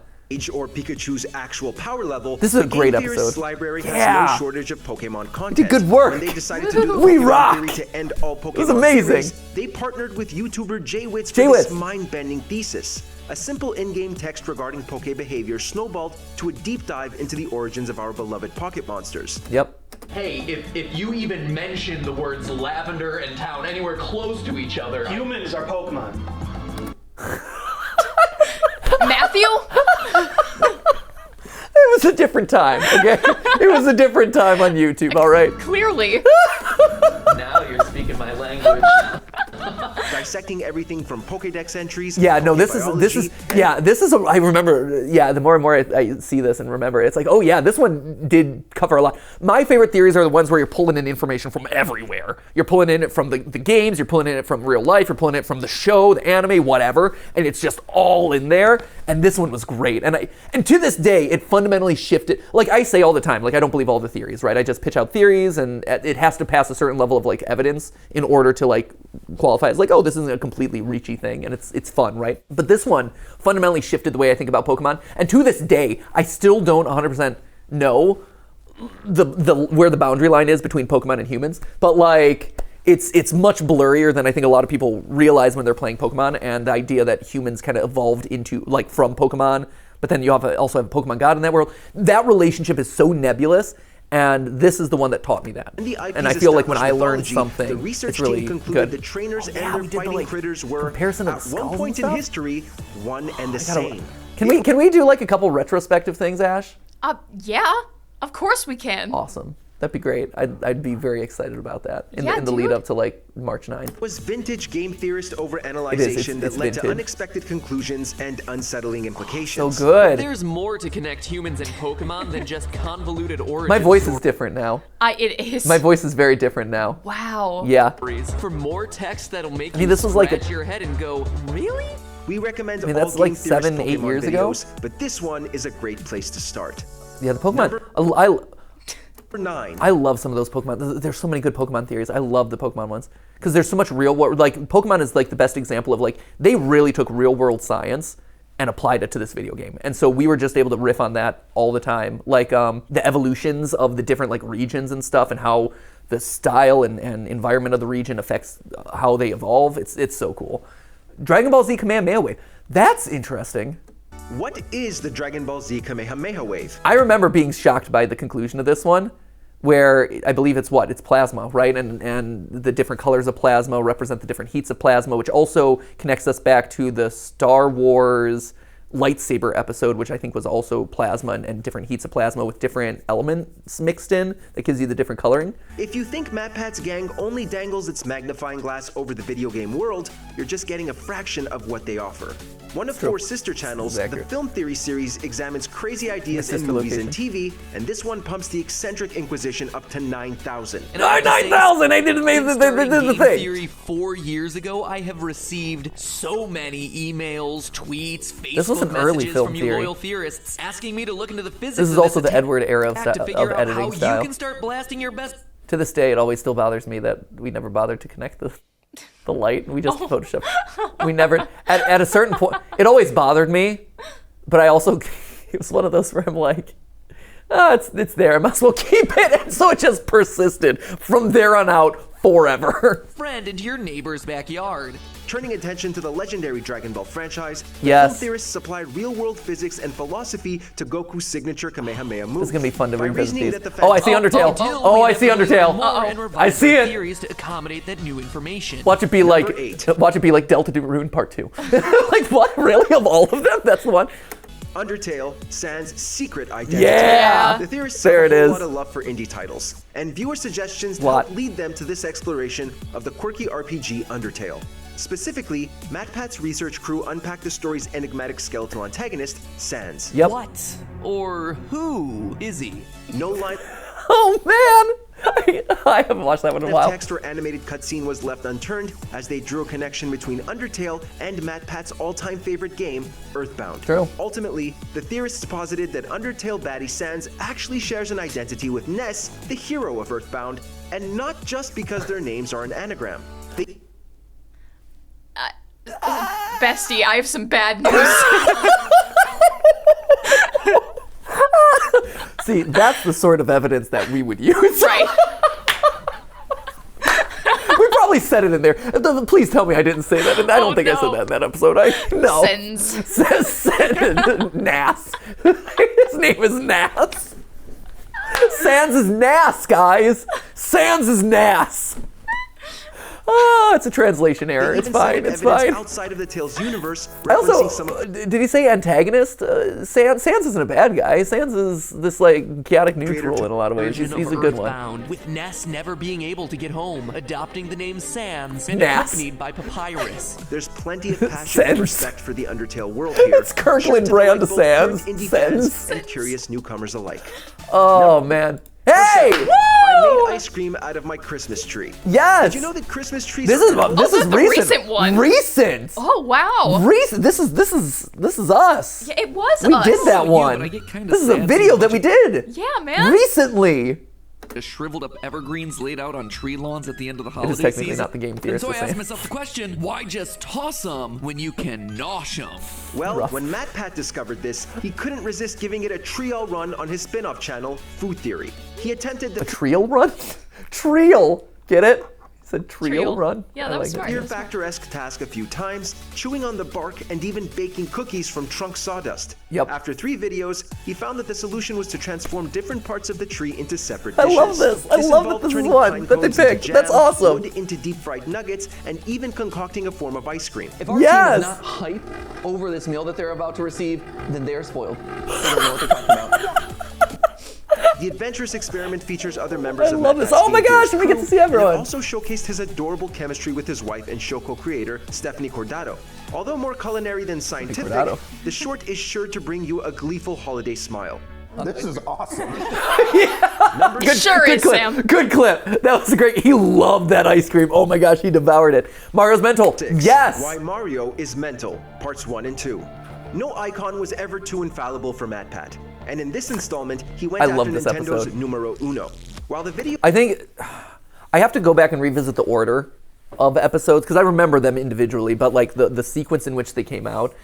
Or Pikachu's actual power level. This is a great episode. Library has no shortage of Pokemon content. Did good work. When they decided to do the we Pokemon rock. theory to end all Pokemon it was amazing. series, they partnered with YouTuber J-Wits for this mind-bending thesis. A simple in-game text regarding Poke behavior snowballed to a deep dive into the origins of our beloved pocket monsters. Yep. Hey, if you even mention the words lavender and town anywhere close to each other... Humans are Pokemon. Matthew? It was a different time, okay? It was a different time on YouTube, all right? Clearly. Now you're speaking my language. Dissecting everything from Pokédex entries. Yeah, no, this is I remember, the more and more I see this and remember, it's like, oh yeah, this one did cover a lot. My favorite theories are the ones where you're pulling in information from everywhere. You're pulling in it from the games, you're pulling in it from real life, you're pulling it from the show, the anime, whatever, and it's just all in there. And this one was great. And to this day, it fundamentally shifted. Like I say all the time, like I don't believe all the theories, right? I just pitch out theories and it has to pass a certain level of like evidence in order to like qualify as like, oh, this isn't a completely reachy thing and it's fun, right? But this one fundamentally shifted the way I think about Pokemon. And to this day, I still don't 100% know where the boundary line is between Pokemon and humans. But like, it's much blurrier than I think a lot of people realize when they're playing Pokemon, and the idea that humans kind of evolved into, like, from Pokemon, but then you also have a Pokemon God in that world. That relationship is so nebulous, and this is the one that taught me that. And I feel like when I learned something, the research it's really team concluded good. the trainers and their fighting critters were, comparison of at skulls one point and in stuff? history, one and the same. Can we do like a couple retrospective things, Ash? Yeah, of course we can. Awesome. That'd be great. I'd be very excited about that in the lead up to like March 9th. It was vintage game theorist overanalyzation that led to unexpected conclusions and unsettling implications. So good. There's more to connect humans and Pokemon than just convoluted origins. My voice is different now. It is. My voice is very different now. Wow. Yeah. For more text that'll make this was like your head and go, really? We recommend all that's Game like Theorist 7-8 Pokemon years videos, ago. but this one is a great place to start. Yeah, the Pokemon. Number 9. I love some of those Pokemon. There's so many good Pokemon theories. I love the Pokemon ones because there's so much real world. Like Pokemon is like the best example of like they really took real world science and applied it to this video game. And so we were just able to riff on that all the time. Like the evolutions of the different like regions and stuff and how the style and environment of the region affects how they evolve. It's so cool. Dragon Ball Z Kamehameha Wave. That's interesting. What is the Dragon Ball Z Kamehameha Wave? I remember being shocked by the conclusion of this one, where I believe it's plasma, right? And the different colors of plasma represent the different heats of plasma, which also connects us back to the Star Wars lightsaber episode, which I think was also plasma and different heats of plasma with different elements mixed in that gives you the different coloring. If you think MatPat's gang only dangles its magnifying glass over the video game world, you're just getting a fraction of what they offer. One of 4 sister channels, the Film Theory series, examines crazy ideas in movies and TV, and this one pumps the eccentric Inquisition up to 9,000. 9,000! I didn't make the thing! Theory 4 years ago, I have received so many emails, tweets, Facebook messages from you loyal theorists asking me to look into the physics. This is also the Edward era of editing how style. You can start blasting your best. To this day, it always still bothers me that we never bothered to connect the light. We just Photoshopped. We never, at a certain point, it always bothered me, but I also, it was one of those where I'm like, it's there, I might as well keep it. And so it just persisted from there on out forever. Friend into your neighbor's backyard. Turning attention to the legendary Dragon Ball franchise, yes. Film Theorists supplied real-world physics and philosophy to Goku's signature Kamehameha move. This is going to be fun to revisit these. Oh, I see Undertale. Oh, I see Undertale. I see it. Theories to accommodate that new information. Watch it be like Delta Rune Part 2. Like, what? Really? Of all of them? That's the one? Undertale, Sans secret identity. Yeah! The theorists have a lot of love for indie titles, and viewer suggestions help lead them to this exploration of the quirky RPG Undertale. Specifically, MatPat's research crew unpacked the story's enigmatic skeletal antagonist, Sans. Yep. What or who is he? No line. Oh man! I haven't watched that one in a while. Text or animated cutscene was left unturned as they drew a connection between Undertale and MatPat's all-time favorite game, Earthbound. True. Ultimately, the theorists posited that Undertale baddie Sans actually shares an identity with Ness, the hero of Earthbound, and not just because their names are an anagram. Bestie, I have some bad news. See, that's the sort of evidence that we would use. Right. We probably said it in there. Please tell me I didn't say that. And I don't think I said that in that episode. No. Nass. His name is Nass. Sans is Nass, guys. Sans is Nass. Oh, it's a translation error. It's fine. It's fine. Outside of the Tales universe, did he say antagonist? Sans isn't a bad guy. Sans is this like chaotic neutral in a lot of ways. He's a good one. With Ness never being able to get home, adopting the name Sans and accompanied by Papyrus. There's plenty of passion and respect for the Undertale world here. It's Kirkland brand of Sans. And curious newcomers alike. Oh man. Hey! I made ice cream out of my Christmas tree. Yes. Did you know that Christmas trees? This is recent. Recent one. Recent. Oh wow. Recent. This is us. Yeah, it was we us. We did that one. This is a video that we did. Yeah, man. Recently. The shriveled up evergreens laid out on tree lawns at the end of the holiday season. It is technically not the game theorist. And so I asked myself the question, why just toss them when you can nosh them? Well, when MatPat discovered this, he couldn't resist giving it a trial run on his spin-off channel, Food Theory. He attempted the... A trial run? Trial. Get it? It's a trial run. Yeah, that was smart. Fear Factor-esque task a few times, chewing on the bark and even baking cookies from trunk sawdust. Yep. After 3 videos, he found that the solution was to transform different parts of the tree into separate dishes. I love this. I love that this is one that they picked. Jam, that's awesome. Wood into deep-fried nuggets, and even concocting a form of ice cream. If our team is not hype over this meal that they're about to receive, then they're spoiled. They don't know what they're talking about. The adventurous experiment features other members of love this. Oh my gosh, we get to see everyone. It also showcased his adorable chemistry with his wife and show co-creator, Stephanie Cordato. Although more culinary than scientific, the short is sure to bring you a gleeful holiday smile. This is awesome. Good clip. Sam. Good clip. That was great. He loved that ice cream. Oh my gosh, he devoured it. Mario's mental. Yes. Why Mario is mental, parts 1 and 2. No icon was ever too infallible for MatPat. And in this installment, he went after Nintendo's numero uno. While the video... I think I have to go back and revisit the order of episodes because I remember them individually, but like the sequence in which they came out.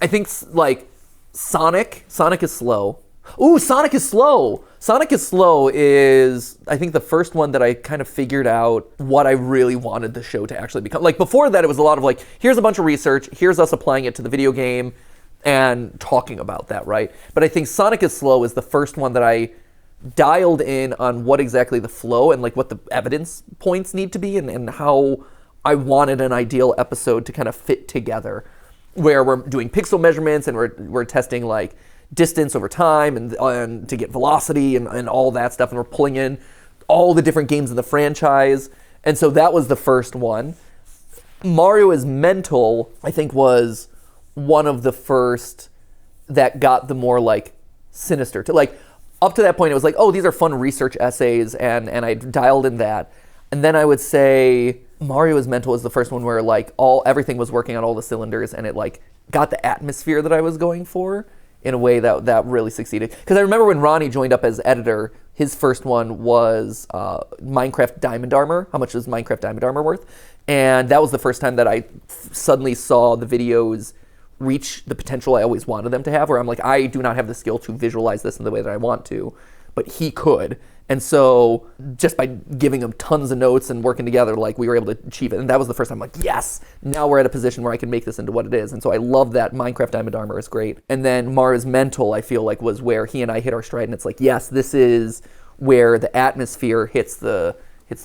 I think like Sonic is slow. Ooh, Sonic is slow. Sonic is slow is, I think, the first one that I kind of figured out what I really wanted the show to actually become. Like before that, it was a lot of like, here's a bunch of research, here's us applying it to the video game, and talking about that, right? But I think Sonic is Slow is the first one that I dialed in on what exactly the flow and like what the evidence points need to be and how I wanted an ideal episode to kind of fit together, where we're doing pixel measurements and we're testing like distance over time and to get velocity and all that stuff, and we're pulling in all the different games in the franchise. And so that was the first one. Mario is Mental, I think, was one of the first that got the more like sinister to like. Up to that point, it was like, oh, these are fun research essays, and I dialed in that. And then I would say Mario is Mental is the first one where like everything was working on all the cylinders, and it like got the atmosphere that I was going for in a way that really succeeded. Because I remember when Ronnie joined up as editor, his first one was Minecraft Diamond Armor. How much is Minecraft Diamond Armor worth? And that was the first time that I suddenly saw the videos reach the potential I always wanted them to have, where I'm like, I do not have the skill to visualize this in the way that I want to, but he could. And so just by giving him tons of notes and working together, like we were able to achieve it. And that was the first time I'm like, yes, now we're at a position where I can make this into what it is. And so I love that Minecraft Diamond Armor is great. And then Mario's Mental, I feel like, was where he and I hit our stride. And it's like, yes, this is where the atmosphere hits the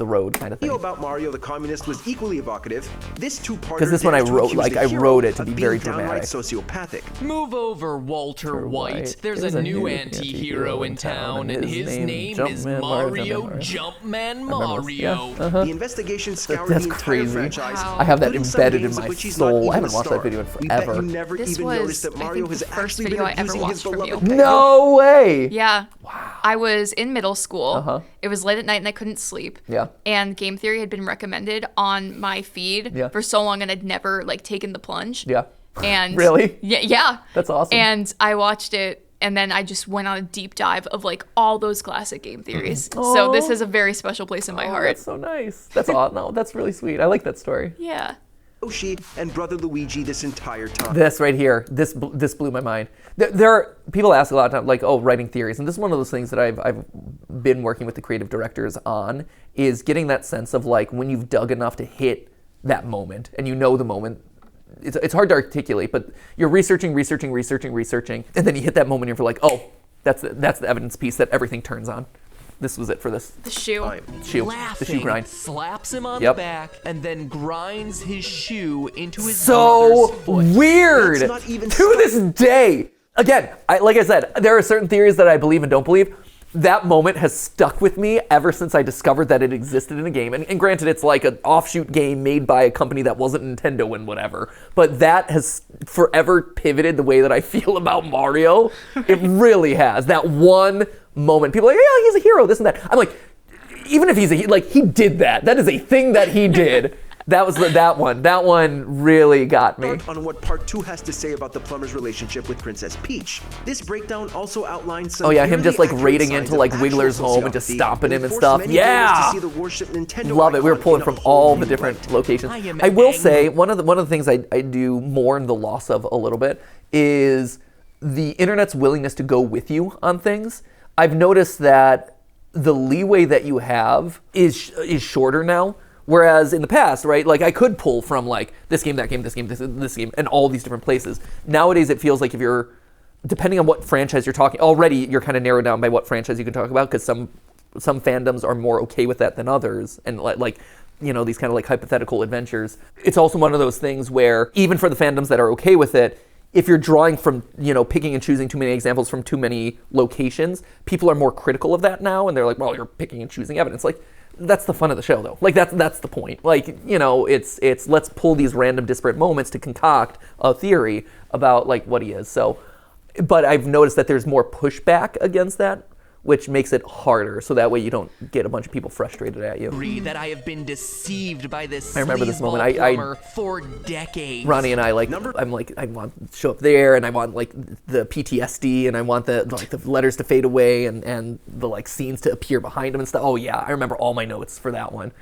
road kind of thing. The video about Mario the Communist was equally evocative. This two-parter because this one I wrote it to be very dramatic. Sociopathic. Move over, Walter White. There's a new anti-hero in town, and his name is Mario Jumpman Mario. The investigation scoured the entire franchise. I have that embedded in my soul. I haven't watched that video in forever. You never even noticed that Mario has actually been abusing his beloved pet. No way! Yeah. Wow. I was in middle school. It was late at night and I couldn't sleep. Yeah. And Game Theory had been recommended on my feed for so long, and I'd never like taken the plunge. Yeah. And really? Yeah. That's awesome. And I watched it, and then I just went on a deep dive of like all those classic game theories. So this is a very special place in my heart. That's so nice. That's awesome. No, that's really sweet. I like that story. Yeah. Yoshi and Brother Luigi this entire time. This right here, this blew my mind. There are people ask a lot of times, like, oh, writing theories, and this is one of those things that I've been working with the creative directors on, is getting that sense of like when you've dug enough to hit that moment, and you know the moment. It's hard to articulate, but you're researching, and then you hit that moment, and you're like, oh, that's the evidence piece that everything turns on. This was it for this. The shoe. Laughing, the shoe grind. Slaps him on the back and then grinds his shoe into his so brother's foot. Weird. To this day. Again, like I said, there are certain theories that I believe and don't believe. That moment has stuck with me ever since I discovered that it existed in a game. And granted, it's like an offshoot game made by a company that wasn't Nintendo and whatever. But that has forever pivoted the way that I feel about Mario. It really has. That one moment. People are like, yeah, he's a hero, this and that. I'm like, even if he did that. That is a thing that he did. That was that one. That one really got me. On what part 2 has to say about the plumber's relationship with Princess Peach. This breakdown also outlines some him just like raiding into like Wiggler's home and just stomping him and stuff. Yeah, love it. We were pulling from all the different locations. I will say one of the things I do mourn the loss of a little bit is the internet's willingness to go with you on things. I've noticed that the leeway that you have is shorter now. Whereas in the past, right, like I could pull from like this game, that game, this game, this game, and all these different places. Nowadays, it feels like if you're, depending on what franchise you're talking, already you're kind of narrowed down by what franchise you can talk about, because some fandoms are more okay with that than others, and like you know, these kind of like hypothetical adventures. It's also one of those things where even for the fandoms that are okay with it, if you're drawing from, you know, picking and choosing too many examples from too many locations, people are more critical of that now, and they're like, well, you're picking and choosing evidence. Like, that's the fun of the show, though. Like, that's the point. Like, you know, it's let's pull these random disparate moments to concoct a theory about, like, what he is. So, but I've noticed that there's more pushback against that, which makes it harder, so that way you don't get a bunch of people frustrated at you. That I have been deceived by this. I remember this moment. I for decades. Ronnie and I I'm like, I want to show up there, and I want like the PTSD, and I want the letters to fade away, and the like scenes to appear behind him and stuff. Oh yeah, I remember all my notes for that one.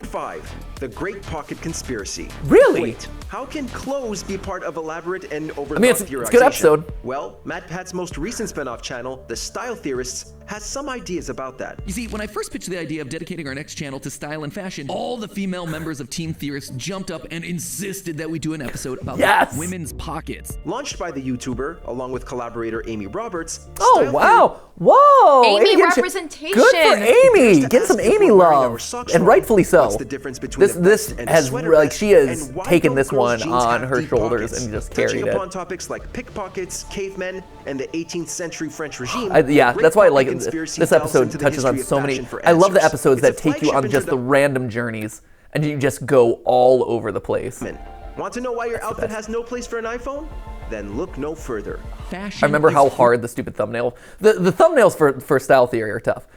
5. The Great Pocket Conspiracy. Really? Wait, how can clothes be part of elaborate and overthought it's a good episode. Well, MatPat's most recent spin-off channel, The Style Theorists, has some ideas about that. You see, when I first pitched the idea of dedicating our next channel to style and fashion, all the female members of Team Theorists jumped up and insisted that we do an episode about women's pockets. Launched by the YouTuber, along with collaborator Amy Roberts. Oh, wow. Whoa. Amy representation. Good for Amy. Get some Amy love. And rightfully so. What's the difference between this has, like, she has taken this one on her shoulders and just carried it. Touching upon topics like pickpockets, cavemen, and the 18th century French regime. Yeah, that's why I like it. This episode touches on so many. I love the episodes that take you on just the random journeys and you just go all over the place. Want to know why your outfit has no place for an iPhone? Then look no further. I remember how hard the stupid thumbnail. The thumbnails for Style Theory are tough.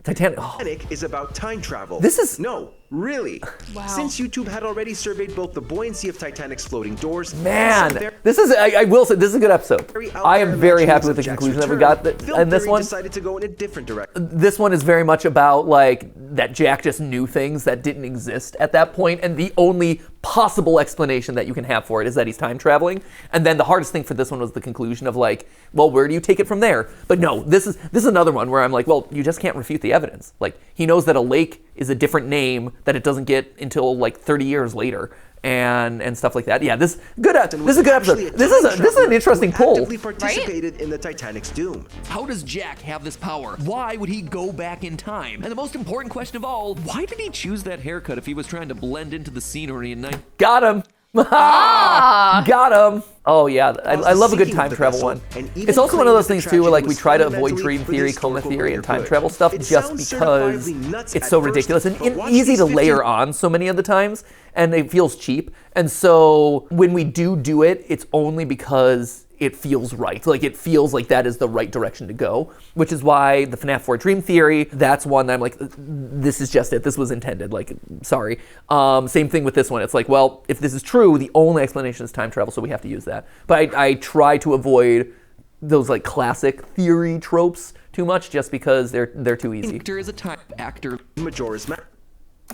Titanic is about time travel. This is... No, really. Wow. Since YouTube had already surveyed both the buoyancy of Titanic's floating doors... Man, this is, I will say, this is a good episode. I am very happy with the conclusion that we got in this one. Decided to go in a different direction. This one is very much about, like, that Jack just knew things that didn't exist at that point, and the only possible explanation that you can have for it is that he's time traveling. And then the hardest thing for this one was the conclusion of, like, well, where do you take it from there? But no, this is another one where I'm like, well, you just can't refute the evidence. Like, he knows that a lake is a different name that it doesn't get until like 30 years later, and stuff like that. Yeah, this is a good episode. This is an interesting poll. Actively participated in the Titanic's doom. How does Jack have this power? Why would he go back in time? And the most important question of all, why did he choose that haircut if he was trying to blend into the scenery and night? Got him. Got him. Oh yeah, I love a good time travel one. It's also one of those things too where like we try to avoid dream theory, coma theory, and time travel stuff just because it's so ridiculous and easy to layer on so many of the times, and it feels cheap. And so when we do it, it's only because it feels right. Like it feels like that is the right direction to go, which is why the FNAF 4 Dream Theory, that's one that I'm like, this is just it. This was intended. Like, sorry. Same thing with this one. It's like, well, if this is true, the only explanation is time travel, so we have to use that. But I try to avoid those like classic theory tropes too much just because they're too easy. Victor is a type actor. Majora's Mask.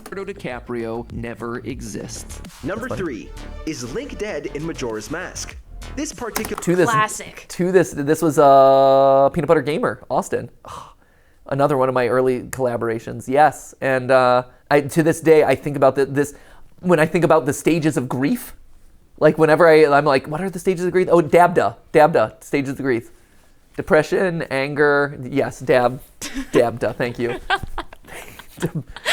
Leonardo DiCaprio never exists. Number 3 is Link dead in Majora's Mask. This particular classic. This was Peanut Butter Gamer, Austin. Oh, another one of my early collaborations. Yes, and to this day I think about this when I think about the stages of grief. Like whenever I'm like, what are the stages of grief? Oh, Dabda, stages of grief. Depression, anger. Yes, Dabda. Thank you.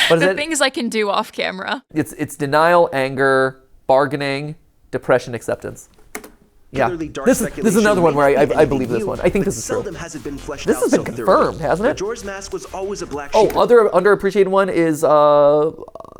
What is the it? things I can do off camera. It's denial, anger, bargaining, depression, acceptance. Yeah, this is another one where I believe this one. I think this is true. Has it been fleshed this out has been confirmed, hasn't it? Majora's Mask was always a black sheep. Oh, other underappreciated one is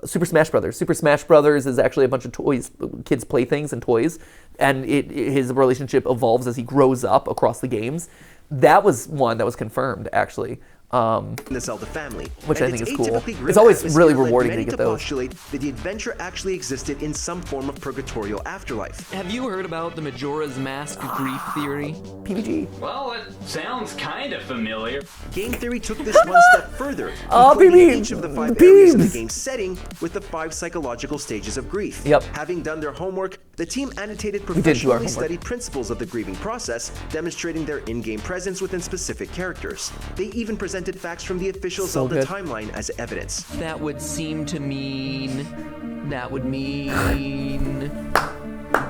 Super Smash Brothers. Super Smash Brothers is actually a bunch of toys, kids' playthings and toys, and his relationship evolves as he grows up across the games. That was one that was confirmed, actually. In the Zelda family, which I think is cool. It's always really rewarding to get those. Postulate that the adventure actually existed in some form of purgatorial afterlife. Have you heard about the Majora's Mask grief theory? PBG. Well, it sounds kind of familiar. Game theory took this one step further, equating each of the 5 areas of the game's setting with the 5 psychological stages of grief. Yep. Having done their homework, the team annotated professionally studied principles of the grieving process, demonstrating their in-game presence within specific characters. They even presented facts from the official Zelda timeline as evidence. That would seem to mean...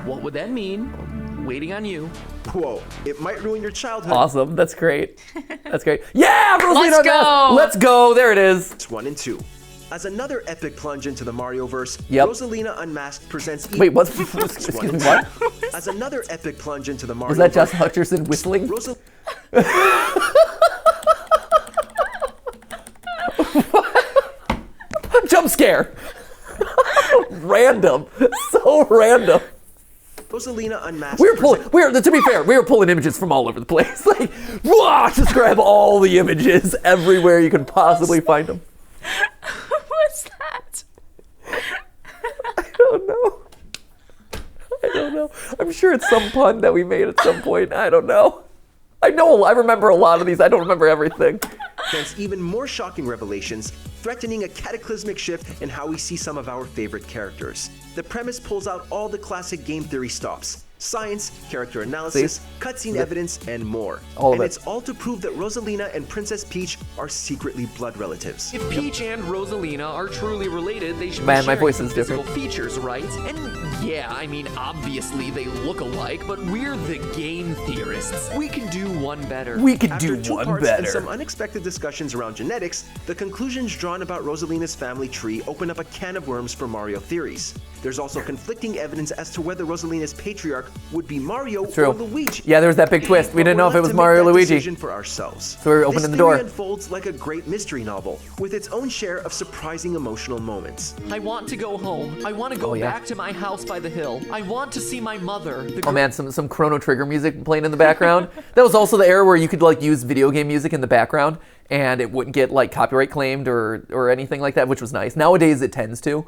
What would that mean? Waiting on you. Whoa, it might ruin your childhood. Awesome, that's great. That's great. Yeah, Let's go! Let's go, there it is. It's 1 and 2. As another epic plunge into the Mario-verse, yep. Rosalina Unmasked presents... Wait, what? Excuse me, what? As another epic plunge into the Mario-verse... Was that Josh Hutcherson whistling? Jump scare! Random. So random. Rosalina Unmasked. To be fair, we were pulling images from all over the place. Like, just grab all the images everywhere you can possibly find them. What's that? I don't know. I'm sure it's some pun that we made at some point. I don't know. I remember a lot of these. I don't remember everything. Hence even more shocking revelations, threatening a cataclysmic shift in how we see some of our favorite characters. The premise pulls out all the classic game theory stops. science, character analysis, cutscene evidence, and more. All of and it. it's all to prove that Rosalina and Princess Peach are secretly blood relatives. If Peach and Rosalina are truly related, they should Man, be my sharing voice some is different. physical features, right? And yeah, I mean, obviously they look alike, but we're the game theorists. We can do one better. We can After do 2 one parts better. and some unexpected discussions around genetics, the conclusions drawn about Rosalina's family tree open up a can of worms for Mario theories. There's also conflicting evidence as to whether Rosalina's patriarch would be Mario True. or Luigi. Yeah, there was that big twist. We didn't know if it was Mario or We'll have Luigi. to make that decision for ourselves. So we were opening This the door. theory unfolds like a great mystery novel, with its own share of surprising emotional moments. I want to go home. I want to go back to my house by the hill. I want to see my mother. Oh man, some Chrono Trigger music playing in the background. That was also the era where you could like use video game music in the background and it wouldn't get like copyright claimed or anything like that, which was nice. Nowadays it tends to,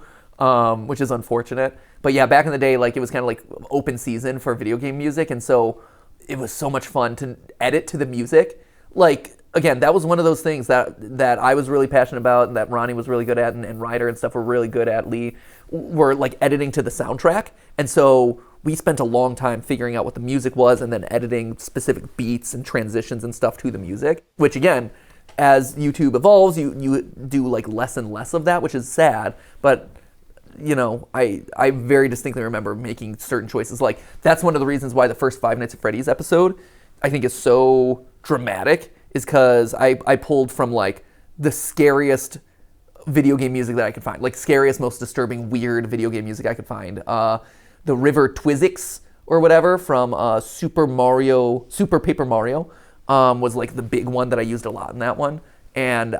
which is unfortunate. But yeah, back in the day, like it was kind of like open season for video game music, and so it was so much fun to edit to the music. Like again, that was one of those things that I was really passionate about, and that Ronnie was really good at, and Ryder and stuff were really good at. Lee were like editing to the soundtrack, and so we spent a long time figuring out what the music was, and then editing specific beats and transitions and stuff to the music. Which again, as YouTube evolves, you do like less and less of that, which is sad, but. You know, I very distinctly remember making certain choices. Like, that's one of the reasons why the first Five Nights at Freddy's episode, I think is so dramatic, is because I pulled from, like, the scariest video game music that I could find. Like, scariest, most disturbing, weird video game music I could find. The River Twizzix, or whatever, from Super Paper Mario, was, like, the big one that I used a lot in that one. And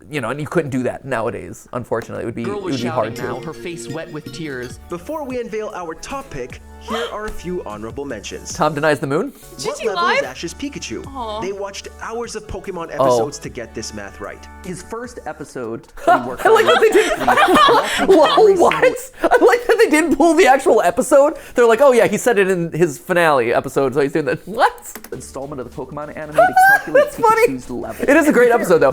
and you couldn't do that nowadays, unfortunately. It would be hard to. Now, her face wet with tears. Before we unveil our top pick, here are a few honorable mentions. Tom denies the moon? What level is Ash's Pikachu? Aww. They watched hours of Pokemon episodes to get this math right. His first episode, he worked I like that they did. What? I like that they didn't pull the actual episode. They're like, oh yeah, he said it in his finale episode, so he's doing that. What? Installment of the Pokemon anime to calculate That's funny. Pikachu's level. It is a great episode though.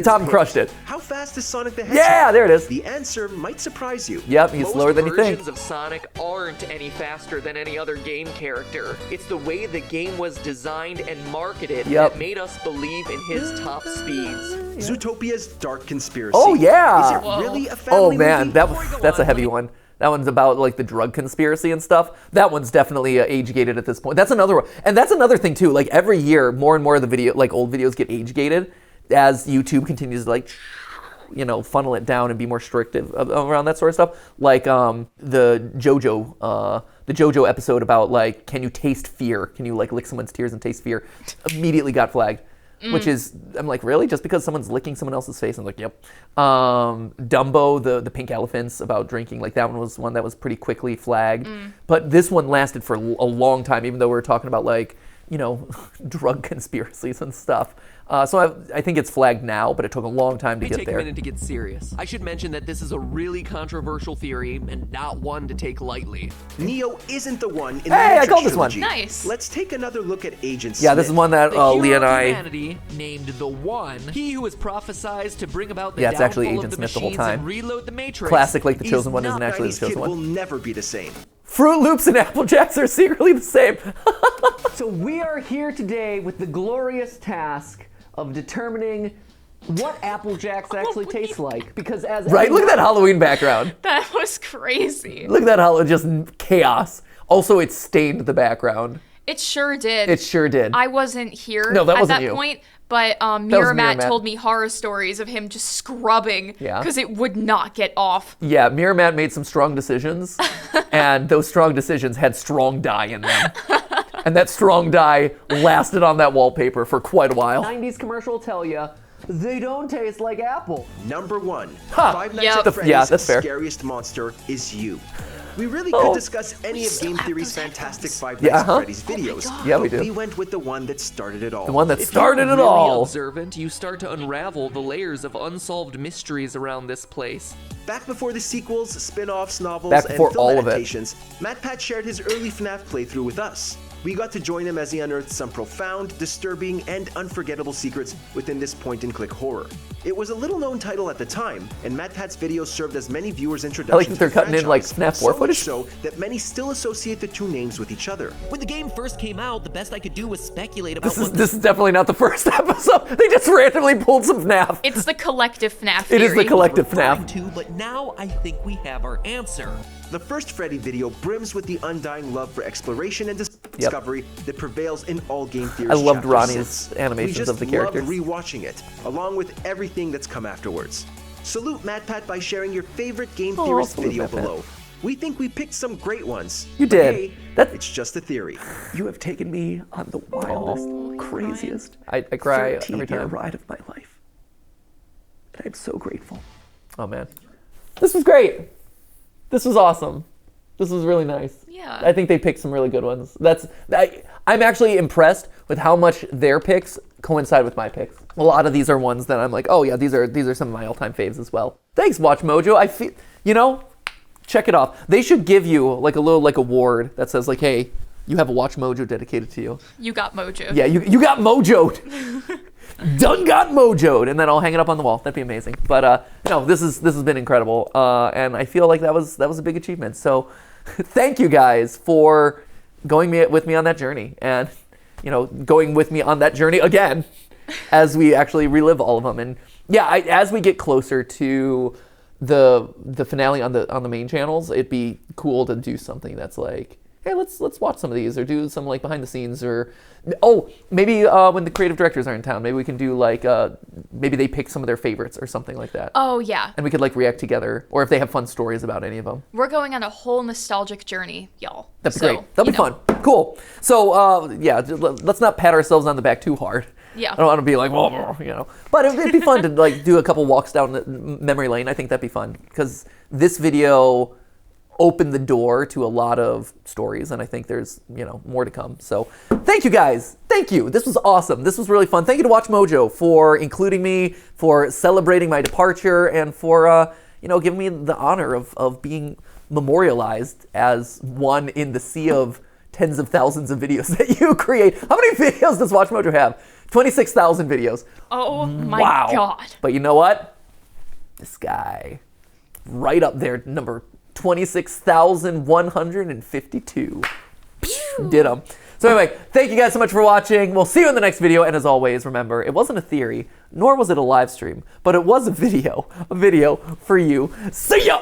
Tom pick. crushed it. How fast is Sonic the Hedgehog? Yeah, there it is. The answer might surprise you. Yep, he's slower than you think. Versions of Sonic aren't any faster than any other game character. It's the way the game was designed and marketed that made us believe in his top speeds. Zootopia's Dark Conspiracy. Oh yeah. Is it really a family man, movie? that's a heavy one. That one's about like the drug conspiracy and stuff. That one's definitely age-gated at this point. That's another one. And that's another thing too. Like every year, more and more of the video, like old videos get age-gated as YouTube continues to like, funnel it down and be more restrictive around that sort of stuff. Like the JoJo episode about like, can you taste fear? Can you like lick someone's tears and taste fear? Immediately got flagged. Which is, I'm like, really? Just because someone's licking someone else's face? I'm like, yep. Dumbo, the pink elephants about drinking, like that one was one that was pretty quickly flagged. But this one lasted for a long time, even though we were talking about like, drug conspiracies and stuff. So I think it's flagged now, but it took a long time to get Take there. a minute to get serious. I should mention that this is a really controversial theory and not one to take lightly. Neo isn't the one in the Hey, I Matrix called this one. trilogy. Nice. Let's take another look at Agent Yeah, Smith. this is one that The Lee hero and of I... humanity, named the One, he who was prophesized to bring about the Yeah, it's actually downfall Agent of the Smith the whole machines and time. reload the Matrix. Classic, like the is Chosen One not isn't actually the 90s Chosen kid One. will never be the same. Fruit Loops and Apple Jacks are secretly the same. So we are here today with the glorious task of determining what Apple Jacks actually taste like. Because as Right? Look at that Halloween background. That was crazy. Look at that, just chaos. Also, it stained the background. It sure did. It sure did. I wasn't here No, that at wasn't that you. point, but Mirror Matt Matt. told me horror stories of him just scrubbing Yeah. because it would not get off. Yeah, Mirror Matt made some strong decisions, and those strong decisions had strong dye in them. And that strong dye lasted on that wallpaper for quite a while. 90s commercial tell you they don't taste like apple. Number 1. Huh. Five Nights Yep. at Freddy's Yeah, that's fair. scariest monster is you. We really could discuss any of Game Theory's fantastic Five Nights at Freddy's videos. Yeah, we but do. We went with the one that started it all. The one that If started you're it really all. observant, you start to unravel the layers of unsolved mysteries around this place. Back before the sequels, spin-offs, novels, Back and before film all of it. adaptations, MatPat shared his early FNAF playthrough with us. We got to join him as he unearthed some profound, disturbing, and unforgettable secrets within this point-and-click horror. It was a little-known title at the time, and MatPat's videos served as many viewers' introduction I like that they're to the cutting in like FNAF 4 footage. So that many still associate the two names with each other. When the game first came out, the best I could do was speculate about This is definitely not the first episode. They just randomly pulled some FNAF. It's the collective FNAF It theory. is the collective FNAF. to, but now I think we have our answer. The first Freddy video brims with the undying love for exploration and discovery that prevails in all game theories. I loved chapters Ronnie's since. animations of the characters. We just loved rewatching it, along with everything that's come afterwards. Salute MatPat by sharing your favorite game theorist video below. We think we picked some great ones. You but did. Hey, it's just a theory. You have taken me on the wildest, craziest, I cry every time. Ride of my life. And I'm so grateful. Oh man. This was great. This was awesome. This was really nice. Yeah. I think they picked some really good ones. I'm actually impressed with how much their picks coincide with my picks. A lot of these are ones that I'm like, oh yeah, these are some of my all-time faves as well. Thanks, Watch Mojo. I feel, check it off. They should give you like a little award that says like, hey, you have a Watch Mojo dedicated to you. You got Mojo. Yeah, you got Mojo'd. Done got Mojo'd, and then I'll hang it up on the wall. That'd be amazing. But no, this has been incredible, and I feel like that was a big achievement. So, thank you guys for going with me on that journey, and going with me on that journey again, as we actually relive all of them. And yeah, as we get closer to the finale on the main channels, it'd be cool to do something that's like, hey, let's watch some of these, or do some like behind the scenes, or maybe when the creative directors are in town, maybe we can do like maybe they pick some of their favorites or something like that. Oh yeah. And we could like react together, or if they have fun stories about any of them. We're going on a whole nostalgic journey, y'all. That'd be great. That'd be fun. Cool. So yeah, let's not pat ourselves on the back too hard. Yeah. I don't want to be like, but it'd be fun to like do a couple walks down the memory lane. I think that'd be fun because this video opened the door to a lot of stories, and I think there's more to come. So thank you guys. Thank you. This was awesome. This was really fun. Thank you to Watch Mojo for including me, for celebrating my departure, and for giving me the honor of being memorialized as one in the sea of tens of thousands of videos that you create. How many videos does Watch Mojo have? 26,000 videos. Oh my God. But you know what? This guy, right up there, number 26,152. Did them. So anyway, thank you guys so much for watching. We'll see you in the next video. And as always, remember, it wasn't a theory, nor was it a live stream, but it was a video for you. See ya!